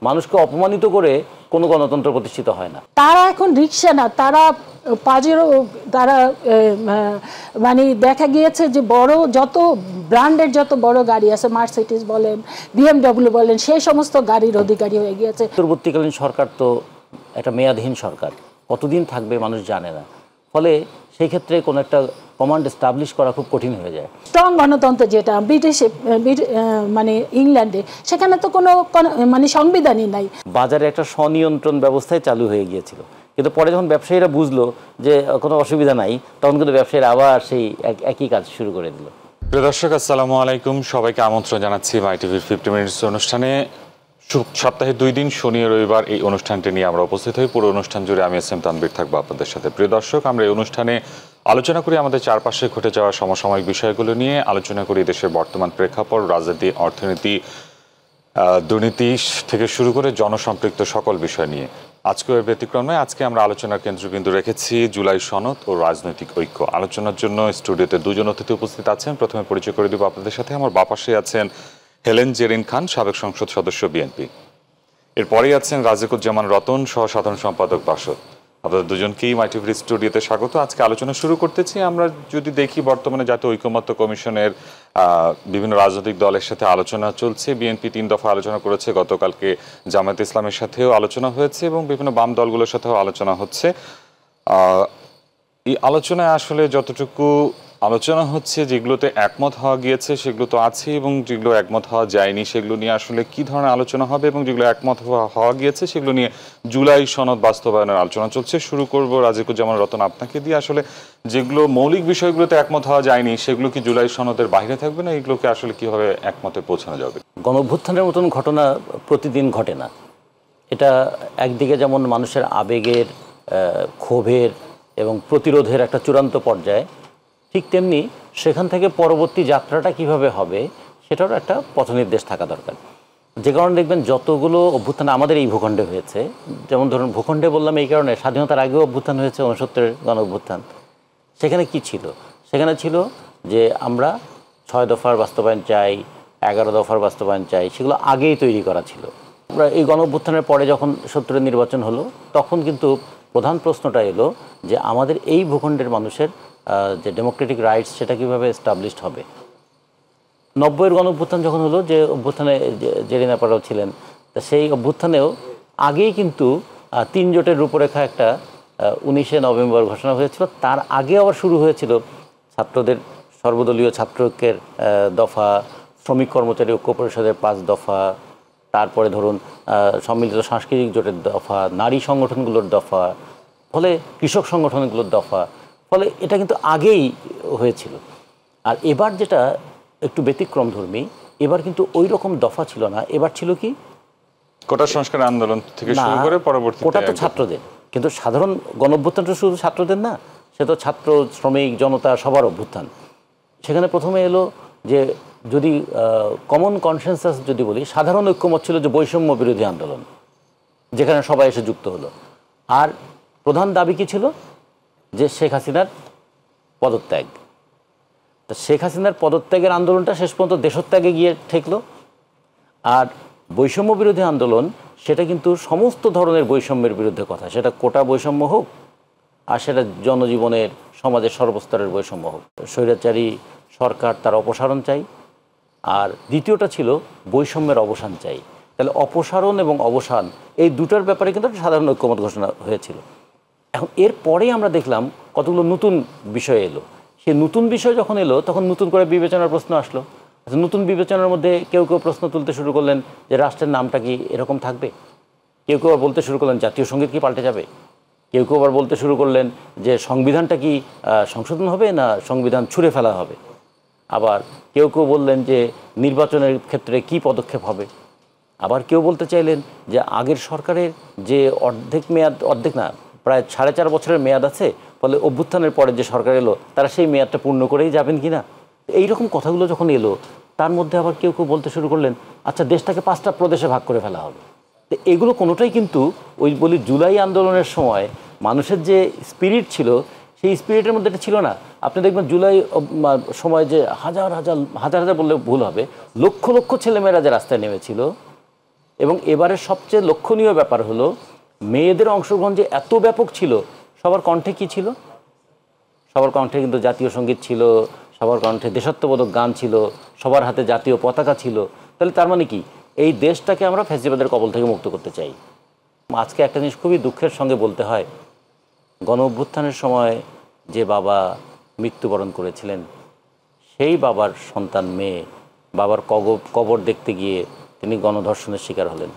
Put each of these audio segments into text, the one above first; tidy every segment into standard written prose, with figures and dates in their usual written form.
মানুষকে অপমানিত করে কোনো গণতন্ত্র প্রতিষ্ঠিত হয় না। তারা এখন রিক্সা না, তারা পাজেরো, তারা মানে দেখা গিয়েছে যে বড় যত ব্র্যান্ডের যত বড় গাড়ি আছে, মার্সিডিজ বলেন, BMW বলেন, সেই সমস্ত গাড়ির অধিকারী হয়ে গিয়েছে। পরবর্তীকালীন সরকার তো একটা মেয়াদহীন সরকার, কতদিন থাকবে মানুষ জানে না। ফলে সেই ক্ষেত্রে কোনো একটা কমান্ড এস্টাবলিশ করা খুব কঠিন হয়ে যায়। স্ট্রং গণতন্ত্র যেটা ব্রিটিশে, মানে ইংল্যান্ডে, সেখানে তো কোনো মানে সংবিধানই নাই। বাজারে একটা স্বনিয়ন্ত্রণ ব্যবস্থায় চালু হয়ে গিয়েছিল, কিন্তু পরে যখন ব্যবসায়ীরা বুঝলো যে কোনো অসুবিধা নাই, তখন কিন্তু ব্যবসায়ীরা আবার সেই একই কাজ শুরু করে দিল। প্রিয় দর্শক, আসসালামু আলাইকুম। সবাইকে আমন্ত্রণ জানাচ্ছি মাই টিভির 50 মিনিটস অনুষ্ঠানে। সপ্তাহে 2 দিন শনি ও রবিবার এই অনুষ্ঠানটি নিয়ে আমরা উপস্থিত হই। পুরো অনুষ্ঠান জুড়ে আমি এস এম তানবীর থাকবো আপনাদের সাথে। প্রিয় দর্শক, আমরা এই অনুষ্ঠানে আলোচনা করি আমাদের চারপাশে ঘটে যাওয়া সমসাময়িক বিষয়গুলো নিয়ে, আলোচনা করি দেশের বর্তমান প্রেক্ষাপট, রাজনীতি, অর্থনীতি, দুর্নীতি থেকে শুরু করে জনসম্পৃক্ত সকল বিষয় নিয়ে। আজকের ব্যতিক্রম নয়, আজকে আমরা আলোচনার কেন্দ্রবিন্দু রেখেছি জুলাই সনদ ও রাজনৈতিক ঐক্য। আলোচনার জন্য স্টুডিওতে 2 জন অতিথি উপস্থিত আছেন। প্রথমে পরিচয় করে দিব আপনাদের সাথে। আমার বাপাশে আছেন হেলেন জেরিন খান, সাবেক সংসদ সদস্য বিএনপি। এরপরেই আছেন রাজিকুজ্জামান রতন, সহ সাধারণ সম্পাদক বাসদ। আপনাদের দুজনকেই মাই টিভির স্টুডিওতে স্বাগত। আজকে আলোচনা শুরু করতেছি। আমরা যদি দেখি, বর্তমানে জাতীয় ঐকমত্য কমিশনের বিভিন্ন রাজনৈতিক দলের সাথে আলোচনা চলছে। বিএনপি 3 দফা আলোচনা করেছে, গতকালকে জামায়াতে ইসলামের সাথেও আলোচনা হয়েছে এবং বিভিন্ন বাম দলগুলোর সাথেও আলোচনা হচ্ছে। এই আলোচনায় আসলে যতটুকু আলোচনা হচ্ছে, যেগুলোতে একমত হওয়া গিয়েছে সেগুলো তো আছে, এবং যেগুলো একমত হওয়া যায়নি সেগুলো নিয়ে আসলে কি ধরনের আলোচনা হবে, এবং যেগুলো একমত হওয়া গিয়েছে সেগুলো নিয়ে জুলাই সনদ বাস্তবায়নের আলোচনা চলছে। শুরু করব রাজিকুজ্জামান রতন আপনাকে দিয়ে। আসলে যেগুলো মৌলিক বিষয়গুলোতে একমত হওয়া যায়নি সেগুলো কি জুলাই সনদের বাইরে থাকবে, না এগুলোকে আসলে কিভাবে একমতে পৌঁছানো যাবে? গণঅভ্যুত্থানের মতন ঘটনা প্রতিদিন ঘটে না। এটা একদিকে যেমন মানুষের আবেগের, ক্ষোভের এবং প্রতিরোধের একটা চূড়ান্ত পর্যায়ে, ঠিক তেমনি সেখান থেকে পরবর্তী যাত্রাটা কিভাবে হবে সেটারও একটা পথনির্দেশ থাকা দরকার। যে কারণে দেখবেন যতগুলো অভ্যুত্থান আমাদের এই ভূখণ্ডে হয়েছে, যেমন ধরুন ভূখণ্ডে বললাম এই কারণে, স্বাধীনতার আগেও অভ্যুত্থান হয়েছে, 69-এর গণ অভ্যুত্থান। সেখানে কি ছিল? সেখানে ছিল যে আমরা 6 দফার বাস্তবায়ন চাই, 11 দফার বাস্তবায়ন চাই, সেগুলো আগেই তৈরি করা ছিল। আমরা এই গণ অভ্যুত্থানের পরে যখন 70-এর নির্বাচন হলো, তখন কিন্তু প্রধান প্রশ্নটা এলো যে আমাদের এই ভূখণ্ডের মানুষের যে ডেমোক্রেটিক রাইটস, সেটা কীভাবে এস্টাবলিশড হবে। 90-এর গণ অভ্যুত্থান যখন হলো, যে অভ্যুত্থানে জেরিন আপারাও ছিলেন, তা সেই অভ্যুত্থানেও আগেই কিন্তু 3 জোটের রূপরেখা একটা 19শে নভেম্বর ঘোষণা হয়েছিল। তার আগে আবার শুরু হয়েছিল ছাত্রদের সর্বদলীয় ছাত্র ঐক্যের দফা, শ্রমিক কর্মচারী ঐক্য পরিষদের 5 দফা, তারপরে ধরুন সম্মিলিত সাংস্কৃতিক জোটের দফা, নারী সংগঠনগুলোর দফা, ফলে কৃষক সংগঠনগুলোর দফা। ফলে এটা কিন্তু আগেই হয়েছিল। আর এবার যেটা একটু ব্যতিক্রমধর্মী, এবার কিন্তু ওই রকম দফা ছিল না। এবার ছিল কি, কোটা সংস্কার আন্দোলন থেকে শুরু করে পরবর্তীতে কোটা তো ছাত্রদের, কিন্তু সাধারণ গণঅভ্যুত্থানটা শুধু ছাত্রদের না, সে তো ছাত্র, শ্রমিক, জনতা সবার অভ্যুত্থান। সেখানে প্রথমে এলো যে যদি কমন কনসেনসাস যদি বলি, সাধারণ ঐক্যমত ছিল যে বৈষম্য বিরোধী আন্দোলন, যেখানে সবাই এসে যুক্ত হলো। আর প্রধান দাবি কী ছিল? যে শেখ হাসিনার পদত্যাগ। তা শেখ হাসিনার পদত্যাগের আন্দোলনটা শেষ পর্যন্ত দেশত্যাগে গিয়ে ঠেকলো। আর বৈষম্য বিরোধী আন্দোলন, সেটা কিন্তু সমস্ত ধরনের বৈষম্যের বিরুদ্ধে কথা, সেটা কোটা বৈষম্য হোক, আর সেটা জনজীবনের, সমাজের সর্বস্তরের বৈষম্য হোক। স্বৈরাচারী সরকার, তার অপসারণ চাই। আর দ্বিতীয়টা ছিল বৈষম্যের অবসান চাই। তাহলে অপসারণ এবং অবসান, এই দুটোর ব্যাপারে কিন্তু সাধারণ ঐক্যমত ঘোষণা হয়েছিল। এখন এরপরেই আমরা দেখলাম কতগুলো নতুন বিষয় এলো। সেই নতুন বিষয় যখন এলো, তখন নতুন করে বিবেচনার প্রশ্ন আসলো। নতুন বিবেচনার মধ্যে কেউ কেউ প্রশ্ন তুলতে শুরু করলেন যে রাষ্ট্রের নামটা কি এরকম থাকবে। কেউ কেউ আবার বলতে শুরু করলেন জাতীয় সঙ্গীত কি পাল্টে যাবে। কেউ কেউ আবার বলতে শুরু করলেন যে সংবিধানটা কি সংশোধন হবে, না সংবিধান ছুঁড়ে ফেলা হবে। আবার কেউ কেউ বললেন যে নির্বাচনের ক্ষেত্রে কি পদক্ষেপ হবে। আবার কেউ বলতে চাইলেন যে আগের সরকারের যে অর্ধেক মেয়াদ, অর্ধেক না, প্রায় 4.5 বছরের মেয়াদ আছে, ফলে অভ্যুত্থানের পরে যে সরকার এলো তারা সেই মেয়াদটা পূর্ণ করেই যাবেন কি না। এইরকম কথাগুলো যখন এলো, তার মধ্যে আবার কেউ কেউ বলতে শুরু করলেন আচ্ছা দেশটাকে 5টা প্রদেশে ভাগ করে ফেলা হবে। তো এগুলো কোনোটাই কিন্তু ওই বলি জুলাই আন্দোলনের সময় মানুষের যে স্পিরিট ছিল, সেই স্পিরিটের মধ্যে এটা ছিল না। আপনি দেখবেন জুলাই সময় যে হাজার হাজার বললে ভুল হবে, লক্ষ লক্ষ ছেলেমেয়েরা যে রাস্তায় নেমেছিল, এবং এবারের সবচেয়ে লক্ষণীয় ব্যাপার হলো মেয়েদের অংশগ্রহণ যে এত ব্যাপক ছিল। সবার কণ্ঠে কি ছিল? সবার কণ্ঠে কিন্তু জাতীয় সঙ্গীত ছিল, সবার কণ্ঠে দেশাত্মবোধক গান ছিল, সবার হাতে জাতীয় পতাকা ছিল। তাহলে তার মানে কি, এই দেশটাকে আমরা ফ্যাসিবাদের কবল থেকে মুক্ত করতে চাই। আজকে একটা জিনিস খুবই দুঃখের সঙ্গে বলতে হয়, গণ অভ্যুত্থানের সময় যে বাবা মৃত্যুবরণ করেছিলেন, সেই বাবার সন্তান মেয়ে বাবার কবর দেখতে গিয়ে তিনি গণধর্ষণের শিকার হলেন।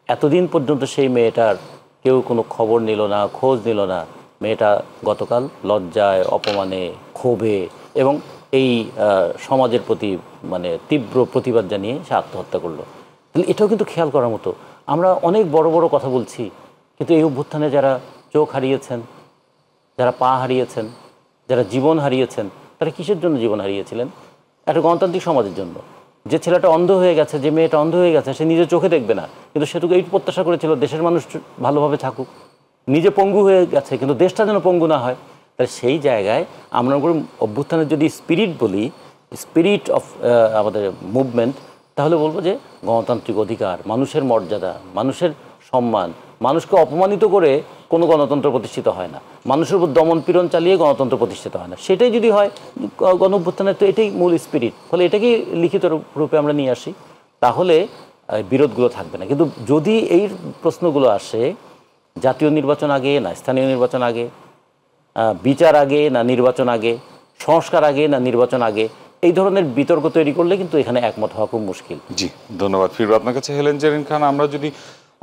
এতদিন পর্যন্ত সেই মেয়েটার কেউ কোনো খবর নিল না, খোঁজ নিল না। মেয়েটা গতকাল লজ্জায়, অপমানে, ক্ষোভে এবং এই সমাজের প্রতি মানে তীব্র প্রতিবাদ জানিয়ে সে আত্মহত্যা করলো। তাহলে এটাও কিন্তু খেয়াল করার মতো। আমরা অনেক বড় বড় কথা বলছি, কিন্তু এই অভ্যুত্থানে যারা চোখ হারিয়েছেন, যারা পা হারিয়েছেন, যারা জীবন হারিয়েছেন, তারা কিসের জন্য জীবন হারিয়েছিলেন? একটা গণতান্ত্রিক সমাজের জন্য। যে ছেলেটা অন্ধ হয়ে গেছে, যে মেয়েটা অন্ধ হয়ে গেছে, সে নিজের চোখে দেখবে না, কিন্তু সেটুকু এই প্রত্যাশা করেছিল দেশের মানুষ ভালোভাবে থাকুক। নিজে পঙ্গু হয়ে গেছে, কিন্তু দেশটা যেন পঙ্গু না হয়। তাহলে সেই জায়গায় আমরা অভ্যুত্থানের যদি স্পিরিট বলি, স্পিরিট অফ আমাদের মুভমেন্ট, তাহলে বলবো যে গণতান্ত্রিক অধিকার, মানুষের মর্যাদা, মানুষের সম্মান, মানুষকে অপমানিত করে কোনো গণতন্ত্র প্রতিষ্ঠিত হয় না, মানুষের উপর দমন পীড়ন চালিয়ে গণতন্ত্র প্রতিষ্ঠিত হয় না। সেটাই যদি হয় গণ অভ্যুত্থানের, তো এটাই মূল স্পিরিট। ফলে এটাকেই লিখিত রূপে আমরা নিয়ে আসি, তাহলে বিরোধগুলো থাকবে না। কিন্তু যদি এই প্রশ্নগুলো আসে, জাতীয় নির্বাচন আগে না স্থানীয় নির্বাচন আগে, বিচার আগে না নির্বাচন আগে, সংস্কার আগে না নির্বাচন আগে, এই ধরনের বিতর্ক তৈরি করলে কিন্তু এখানে একমত হওয়া খুব মুশকিল। জি, ধন্যবাদ। ফিরবো আপনার কাছে হেলেন জেরিন খান। আমরা যদি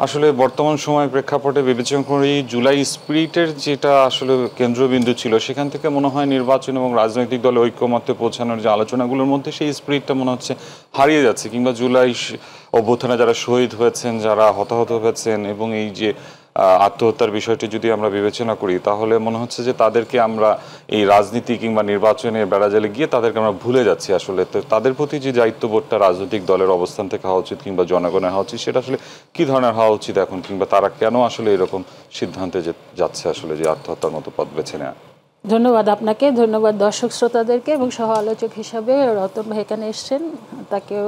আসলে বর্তমান সময় প্রেক্ষাপটে বিবেচনা করি, জুলাই স্পিরিটের যেটা আসলে কেন্দ্রবিন্দু ছিল, সেখান থেকে মনে হয় নির্বাচন এবং রাজনৈতিক দলে ঐক্যমত্যে পৌঁছানোর যে আলোচনাগুলোর মধ্যে সেই স্পিরিটটা মনে হচ্ছে হারিয়ে যাচ্ছে। কিংবা জুলাই অভ্যুত্থানে যারা শহীদ হয়েছেন, যারা হতাহত হয়েছেন, এবং এই যে আত্মহত্যার বিষয়টি যদি আমরা বিবেচনা করি, তাহলে মনে হচ্ছে যে তাদেরকে আমরা এই রাজনীতি কিংবা নির্বাচনে বেড়াজালে গিয়ে তাদেরকে আমরা ভুলে যাচ্ছি। আসলে তো তাদের প্রতি যে দায়িত্ববোধটা রাজনৈতিক দলের অবস্থান থেকে হওয়া উচিত কিংবা জনগণের হওয়া উচিত, সেটা আসলে কী ধরনের হওয়া উচিত এখন, কিংবা তারা কেন আসলে এরকম সিদ্ধান্তে যাচ্ছে আসলে যে আত্মহত্যার মতো পথ বেছে নেওয়া? ধন্যবাদ আপনাকে, ধন্যবাদ দর্শক শ্রোতাদেরকে, এবং সহ আলোচক হিসাবে রতন ভাই এখানে এসছেন, তাকেও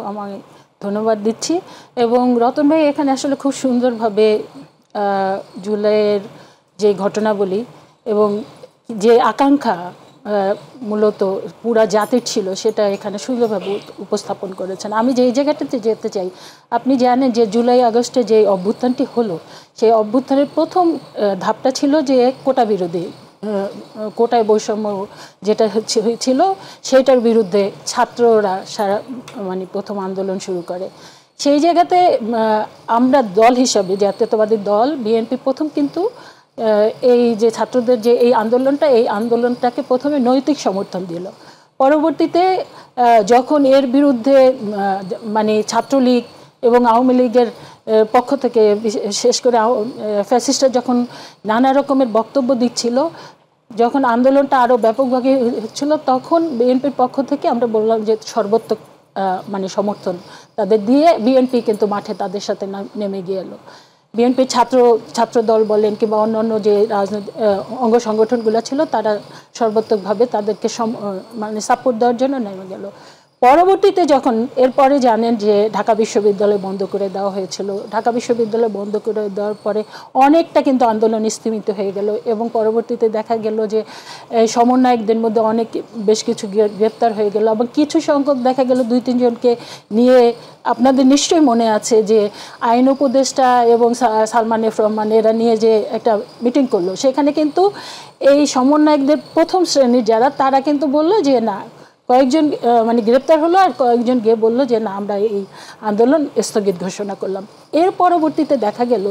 আমি ধন্যবাদ দিচ্ছি। এবং রতন ভাই এখানে আসলে খুব সুন্দরভাবে জুলাইয়ের যে ঘটনাবলী এবং যে আকাঙ্ক্ষা মূলত পুরা জাতির ছিল, সেটা এখানে সুন্দরভাবে উপস্থাপন করেছেন। আমি যে জায়গাটাতে যেতে চাই, আপনি জানেন যে জুলাই আগস্টে যে অভ্যুত্থানটি হলো, সেই অভ্যুত্থানের প্রথম ধাপটা ছিল যে কোটা বিরোধী, কোটায় বৈষম্য যেটা হয়েছিল সেটার বিরুদ্ধে ছাত্ররা মানে প্রথম আন্দোলন শুরু করে। সেই জায়গাতে আমরা দল হিসাবে, জাতীয়তাবাদী দল বিএনপি প্রথম কিন্তু এই যে ছাত্রদের যে এই আন্দোলনটাকে প্রথমে নৈতিক সমর্থন দিল। পরবর্তীতে যখন এর বিরুদ্ধে মানে ছাত্রলীগ এবং আওয়ামী লীগের পক্ষ থেকে, বিশেষ করে ফ্যাসিস্টরা যখন নানা রকমের বক্তব্য দিচ্ছিল, যখন আন্দোলনটা আরও ব্যাপকভাবে হচ্ছিল, তখন বিএনপির পক্ষ থেকে আমরা বললাম যে সর্বোত্তক মানে সমর্থন তাদের দিয়ে বিএনপি কিন্তু মাঠে তাদের সাথে নেমে গিয়ে এলো। বিএনপি ছাত্র দল বলেন কিংবা অন্যান্য যে রাজনৈতিক অঙ্গ সংগঠনগুলো ছিল, তারা সর্বাত্মকভাবে তাদেরকে মানে সাপোর্ট দেওয়ার জন্য নেমে গেল। পরবর্তীতে যখন এরপরে জানেন যে ঢাকা বিশ্ববিদ্যালয় বন্ধ করে দেওয়া হয়েছিল, ঢাকা বিশ্ববিদ্যালয় বন্ধ করে দেওয়ার পরে অনেকটা কিন্তু আন্দোলন স্থগিত হয়ে গেল, এবং পরবর্তীতে দেখা গেল যে সমন্বয়কদের মধ্যে বেশ কিছু গ্রেপ্তার হয়ে গেল, এবং কিছু সংখ্যক দেখা গেল 2-3 জনকে নিয়ে, আপনাদের নিশ্চয়ই মনে আছে যে আইন উপদেষ্টা এবং সালমান এফ রহমান এরা নিয়ে যে একটা মিটিং করলো, সেখানে কিন্তু এই সমন্বয়কদের প্রথম শ্রেণীর যারা, তারা কিন্তু বললো যে না, কয়েকজন মানে গ্রেপ্তার হলো, আর কয়েকজন গিয়ে বললো যে না, আমরা এই আন্দোলন স্থগিত ঘোষণা করলাম। এর পরবর্তীতে দেখা গেল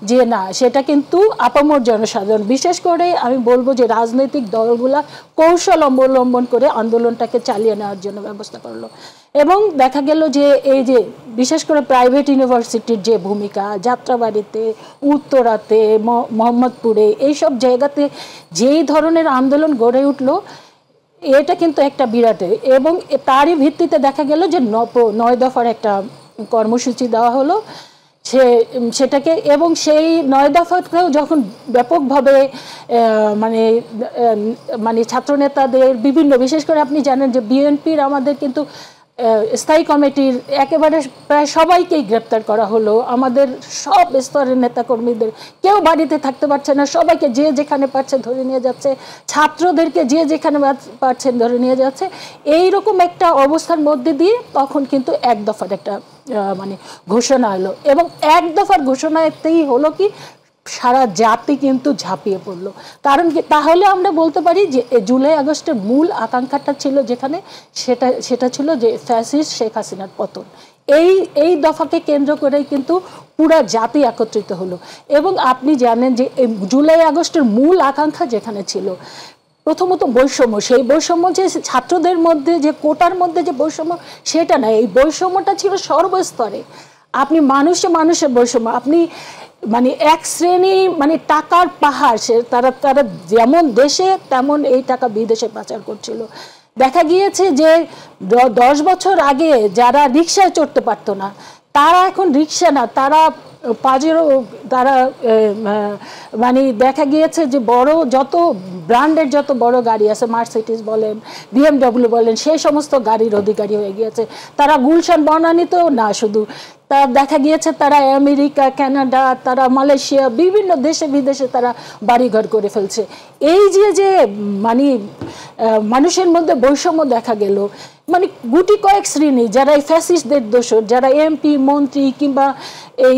যে না, সেটা কিন্তু আপামর জনসাধারণ, বিশেষ করে আমি বলবো যে রাজনৈতিক দলগুলা কৌশল অবলম্বন করে আন্দোলনটাকে চালিয়ে নেওয়ার জন্য ব্যবস্থা করলো। এবং দেখা গেল যে এই যে বিশেষ করে প্রাইভেট ইউনিভার্সিটির যে ভূমিকা, যাত্রাবাড়িতে, উত্তরাতে, মোহাম্মদপুরে, এইসব জায়গাতে যেই ধরনের আন্দোলন গড়ে উঠলো, এটা কিন্তু একটা বিরাট, এবং তারই ভিত্তিতে দেখা গেল যে 9 দফার একটা কর্মসূচি দেওয়া হলো সেটাকে, এবং সেই 9 দফাতেও যখন ব্যাপকভাবে মানে ছাত্রনেতাদের বিভিন্ন, বিশেষ করে আপনি জানেন যে বিএনপির আমাদের কিন্তু স্থায়ী কমিটির একেবারে প্রায় সবাইকেই গ্রেপ্তার করা হলো। আমাদের সব স্তরের নেতাকর্মীদের কেউ বাড়িতে থাকতে পারছে না, সবাইকে যে যেখানে পারছে ধরে নিয়ে যাচ্ছে, ছাত্রদেরকে যে যেখানে পারছেন ধরে নিয়ে যাচ্ছে। এইরকম একটা অবস্থার মধ্যে দিয়ে তখন কিন্তু এক দফার একটা মানে ঘোষণা এলো, এবং এক দফার ঘোষণাতেই হলো কি সারা জাতি কিন্তু ঝাঁপিয়ে পড়লো। কারণ কি, তাহলে আমরা বলতে পারি যে জুলাই আগস্টের মূল আকাঙ্ক্ষাটা ছিল যেখানে, সেটা ছিল যে ফ্যাসিস্ট শেখ হাসিনার পতন। এই দফাকে কেন্দ্র করেই কিন্তু পুরা জাতি একত্রিত হলো। এবং আপনি জানেন যে জুলাই আগস্টের মূল আকাঙ্ক্ষা যেখানে ছিল, প্রথমত বৈষম্য, সেই বৈষম্য যে ছাত্রদের মধ্যে যে কোটার মধ্যে যে বৈষম্য সেটা না, এই বৈষম্যটা ছিল সর্বস্তরে। আপনি মানুষের বৈষম্য, আপনি মানে এক শ্রেণী মানে টাকার পাহাড়, তারা যেমন দেশে তেমন এই টাকা বিদেশে পাচার করছিল। দেখা গিয়েছে যে 10 বছর আগে যারা রিক্সায় চড়তে পারতো না, তারা এখন রিক্সা না, তারা পাজেরো, তারা মানে দেখা গিয়েছে যে বড় যত ব্র্যান্ডের যত বড় গাড়ি আছে, মার্সিডিজ বলেন, BMW বলেন, সেই সমস্ত গাড়ির অধিকারী হয়ে গিয়েছে। তারা গুলশান বনানীতেও না শুধু, তা দেখা গিয়েছে তারা আমেরিকা, কানাডা, তারা মালয়েশিয়া, বিভিন্ন দেশে বিদেশে তারা বাড়িঘর করে ফেলছে। এই যে মানে মানুষের মধ্যে বৈষম্য দেখা গেল, মানে গুটি কয়েক শ্রেণী যারা এই ফ্যাসিস্টদের দোষর, যারা এমপি, মন্ত্রী কিংবা এই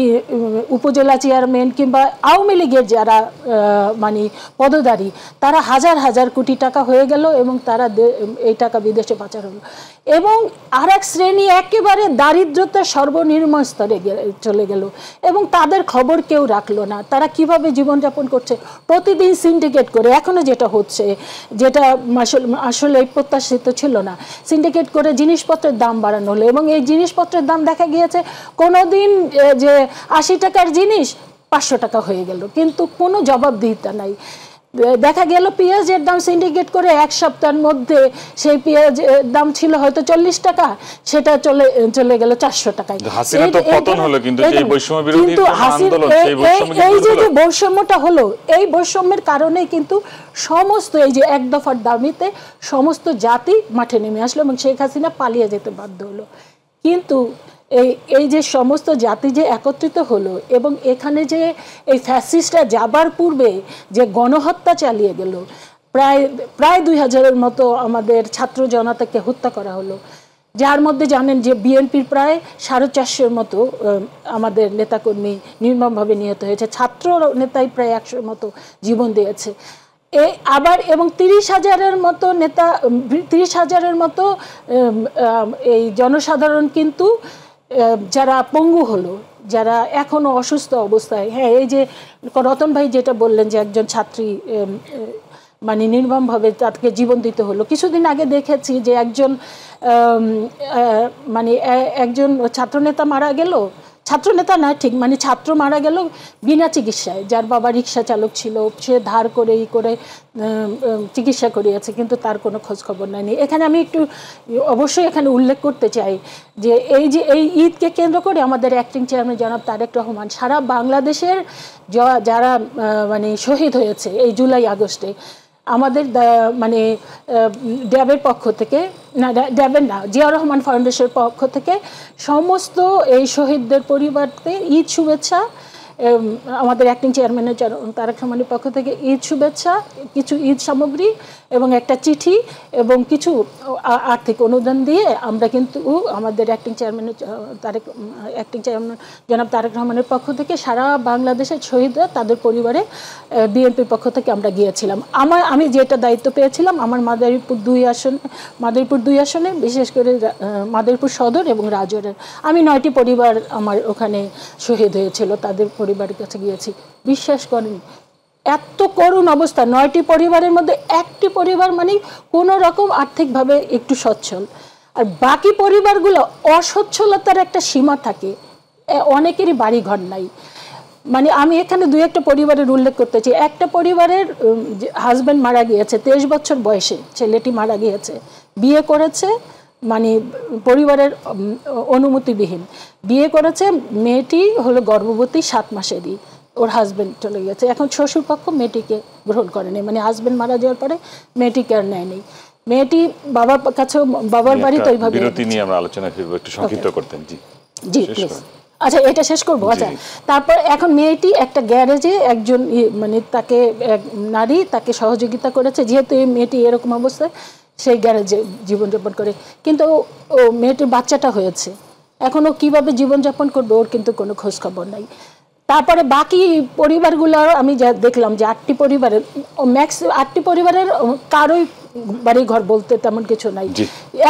উপজেলা চেয়ারম্যান কিংবা আওয়ামী লীগের যারা মানে পদধারী, তারা হাজার হাজার কোটি টাকা হয়ে গেল এবং তারা এই টাকা বিদেশে পাচার হলো। এবং আর এক শ্রেণী একেবারে দারিদ্রতার সর্বনিম্ন স্তরে চলে গেল এবং তাদের খবর কেউ রাখলো না। তারা কিভাবে জীবনযাপন করছে প্রতিদিন সিন্ডিকেট করে, এখনো যেটা হচ্ছে, যেটা আসলে প্রত্যাশিত ছিল না, সিন্ডিকেট করে জিনিসপত্রের দাম বাড়ানো হলো। এবং এই জিনিসপত্রের দাম দেখা গিয়েছে কোনোদিন যে 80 টাকার জিনিস 500 টাকা হয়ে গেল, কিন্তু কোনো জবাবদিহিতা নাই। দেখা গেল পেঁয়াজের দাম সিন্ডিকেট করে এক সপ্তাহের মধ্যে সেই পেঁয়াজের দাম ছিল হয়তো 40 টাকা, সেটা চলে গেল 400 টাকায়। কিন্তু এই যে বৈষম্যটা হলো, এই বৈষম্যের কারণে কিন্তু সমস্ত এই যে এক দফার দাবিতে সমস্ত জাতি মাঠে নেমে আসলো এবং শেখ হাসিনা পালিয়ে যেতে বাধ্য হলো। কিন্তু এই যে সমস্ত জাতি যে একত্রিত হলো এবং এখানে যে এই ফ্যাসিস্টরা যাবার পূর্বে যে গণহত্যা চালিয়ে গেল, প্রায় 2000-এর মতো আমাদের ছাত্র জনতাকে হত্যা করা হলো, যার মধ্যে জানেন যে বিএনপির প্রায় 450-এর মতো আমাদের নেতাকর্মী নির্মমভাবে নিহত হয়েছে, ছাত্র নেতাই প্রায় 100-এর মতো জীবন দিয়েছে। আবার এবং 30,000-এর মতো নেতা, 30,000-এর মতো এই জনসাধারণ কিন্তু যারা পঙ্গু হলো, যারা এখনো অসুস্থ অবস্থায়। হ্যাঁ, এই যে রতন ভাই যেটা বললেন যে একজন ছাত্রী মানে নির্মমভাবে তাকে জীবন দিতে হলো। কিছুদিন আগে দেখেছি যে একজন ছাত্রনেতা মারা গেল, ছাত্রনেতা না ঠিক, মানে ছাত্র মারা গেল বিনা চিকিৎসায়, যার বাবা রিক্সা চালক ছিল, সে ধার করে চিকিৎসা করিয়েছে, কিন্তু তার কোনো খোঁজ খবর নেয়নি। এখানে আমি একটু অবশ্যই এখানে উল্লেখ করতে চাই যে এই ঈদকে কেন্দ্র করে আমাদের অ্যাক্টিং চেয়ারম্যান জনাব তারেক রহমান সারা বাংলাদেশের যারা মানে শহীদ হয়েছে এই জুলাই আগস্টে, আমাদের মানে ড্যাবের পক্ষ থেকে, ড্যাবের না, জিয়াউর রহমান ফাউন্ডেশনের পক্ষ থেকে সমস্ত এই শহীদদের পরিবারকে ঈদ শুভেচ্ছা, আমাদের অ্যাক্টিং চেয়ারম্যানের তারেক রহমানের পক্ষ থেকে ঈদ শুভেচ্ছা, কিছু ঈদ সামগ্রী এবং একটা চিঠি এবং কিছু আর্থিক অনুদান দিয়ে আমরা কিন্তু আমাদের অ্যাক্টিং চেয়ারম্যান জনাব তারেক রহমানের পক্ষ থেকে সারা বাংলাদেশের শহীদরা তাদের পরিবারে বিএনপির পক্ষ থেকে আমরা গিয়েছিলাম। আমি যেটা দায়িত্ব পেয়েছিলাম আমার মাদারীপুর 2 আসনে, বিশেষ করে মাদারীপুর সদর এবং রাজৌরের আমি 9টি পরিবার আমার ওখানে শহীদ হয়েছিল, তাদের পরিবারের কাছে গিয়েছি। বিশ্বাস করেন এত করুণ অবস্থা, 9টি পরিবারের মধ্যে একটি পরিবার মানে কোনো রকম আর্থিকভাবে একটু সচ্ছল, আর বাকি পরিবারগুলো অসচ্ছলতার একটা সীমা থাকে, অনেকেরই বাড়ি ঘর নাই। মানে আমি এখানে 2-1টা পরিবারের উল্লেখ করতে চাই। একটা পরিবারের হাজব্যান্ড মারা গিয়েছে, 23 বছর বয়সে ছেলেটি মারা গিয়েছে, বিয়ে করেছে মানে পরিবারের অনুমতিবিহীন বিয়ে করেছে, মেয়েটি হলো গর্ভবতী 7 মাসেরই, ওর হাজব্যান্ড চলে গেছে। এখন শ্বশুরপক্ষ মেয়েটিকে গ্রহণ করেনি, মানে হাজব্যান্ড মারা যাওয়ার পরে মেয়েটিকে আর নেয়নি। মেয়েটি বাবার কাছে, বাবার বাড়িতে ওইভাবে বিরতি নিয়ে আমরা আলোচনা ফিরবো, একটু সংক্ষিপ্ত করতেন। জি জি প্লিজ। আচ্ছা, এটা শেষ করবো। আচ্ছা, তারপর এখন মেয়েটি একটা গ্যারেজে একজন মানে তাকে এক নারী তাকে সহযোগিতা করেছে, যেহেতু এই মেয়েটি এরকম অবস্থায় সেই গ্যারেজে জীবনযাপন করে, কিন্তু ও মেয়েটির বাচ্চাটা হয়েছে, এখন ও কীভাবে জীবনযাপন করবে ওর কিন্তু কোনো খোঁজ খবর নাই। তারপরে বাকি পরিবারগুলো আমি যা দেখলাম যে 8টি পরিবারের ম্যাক্স 8টি পরিবারের কারোই বাড়ি ঘর বলতে তেমন কিছু নাই,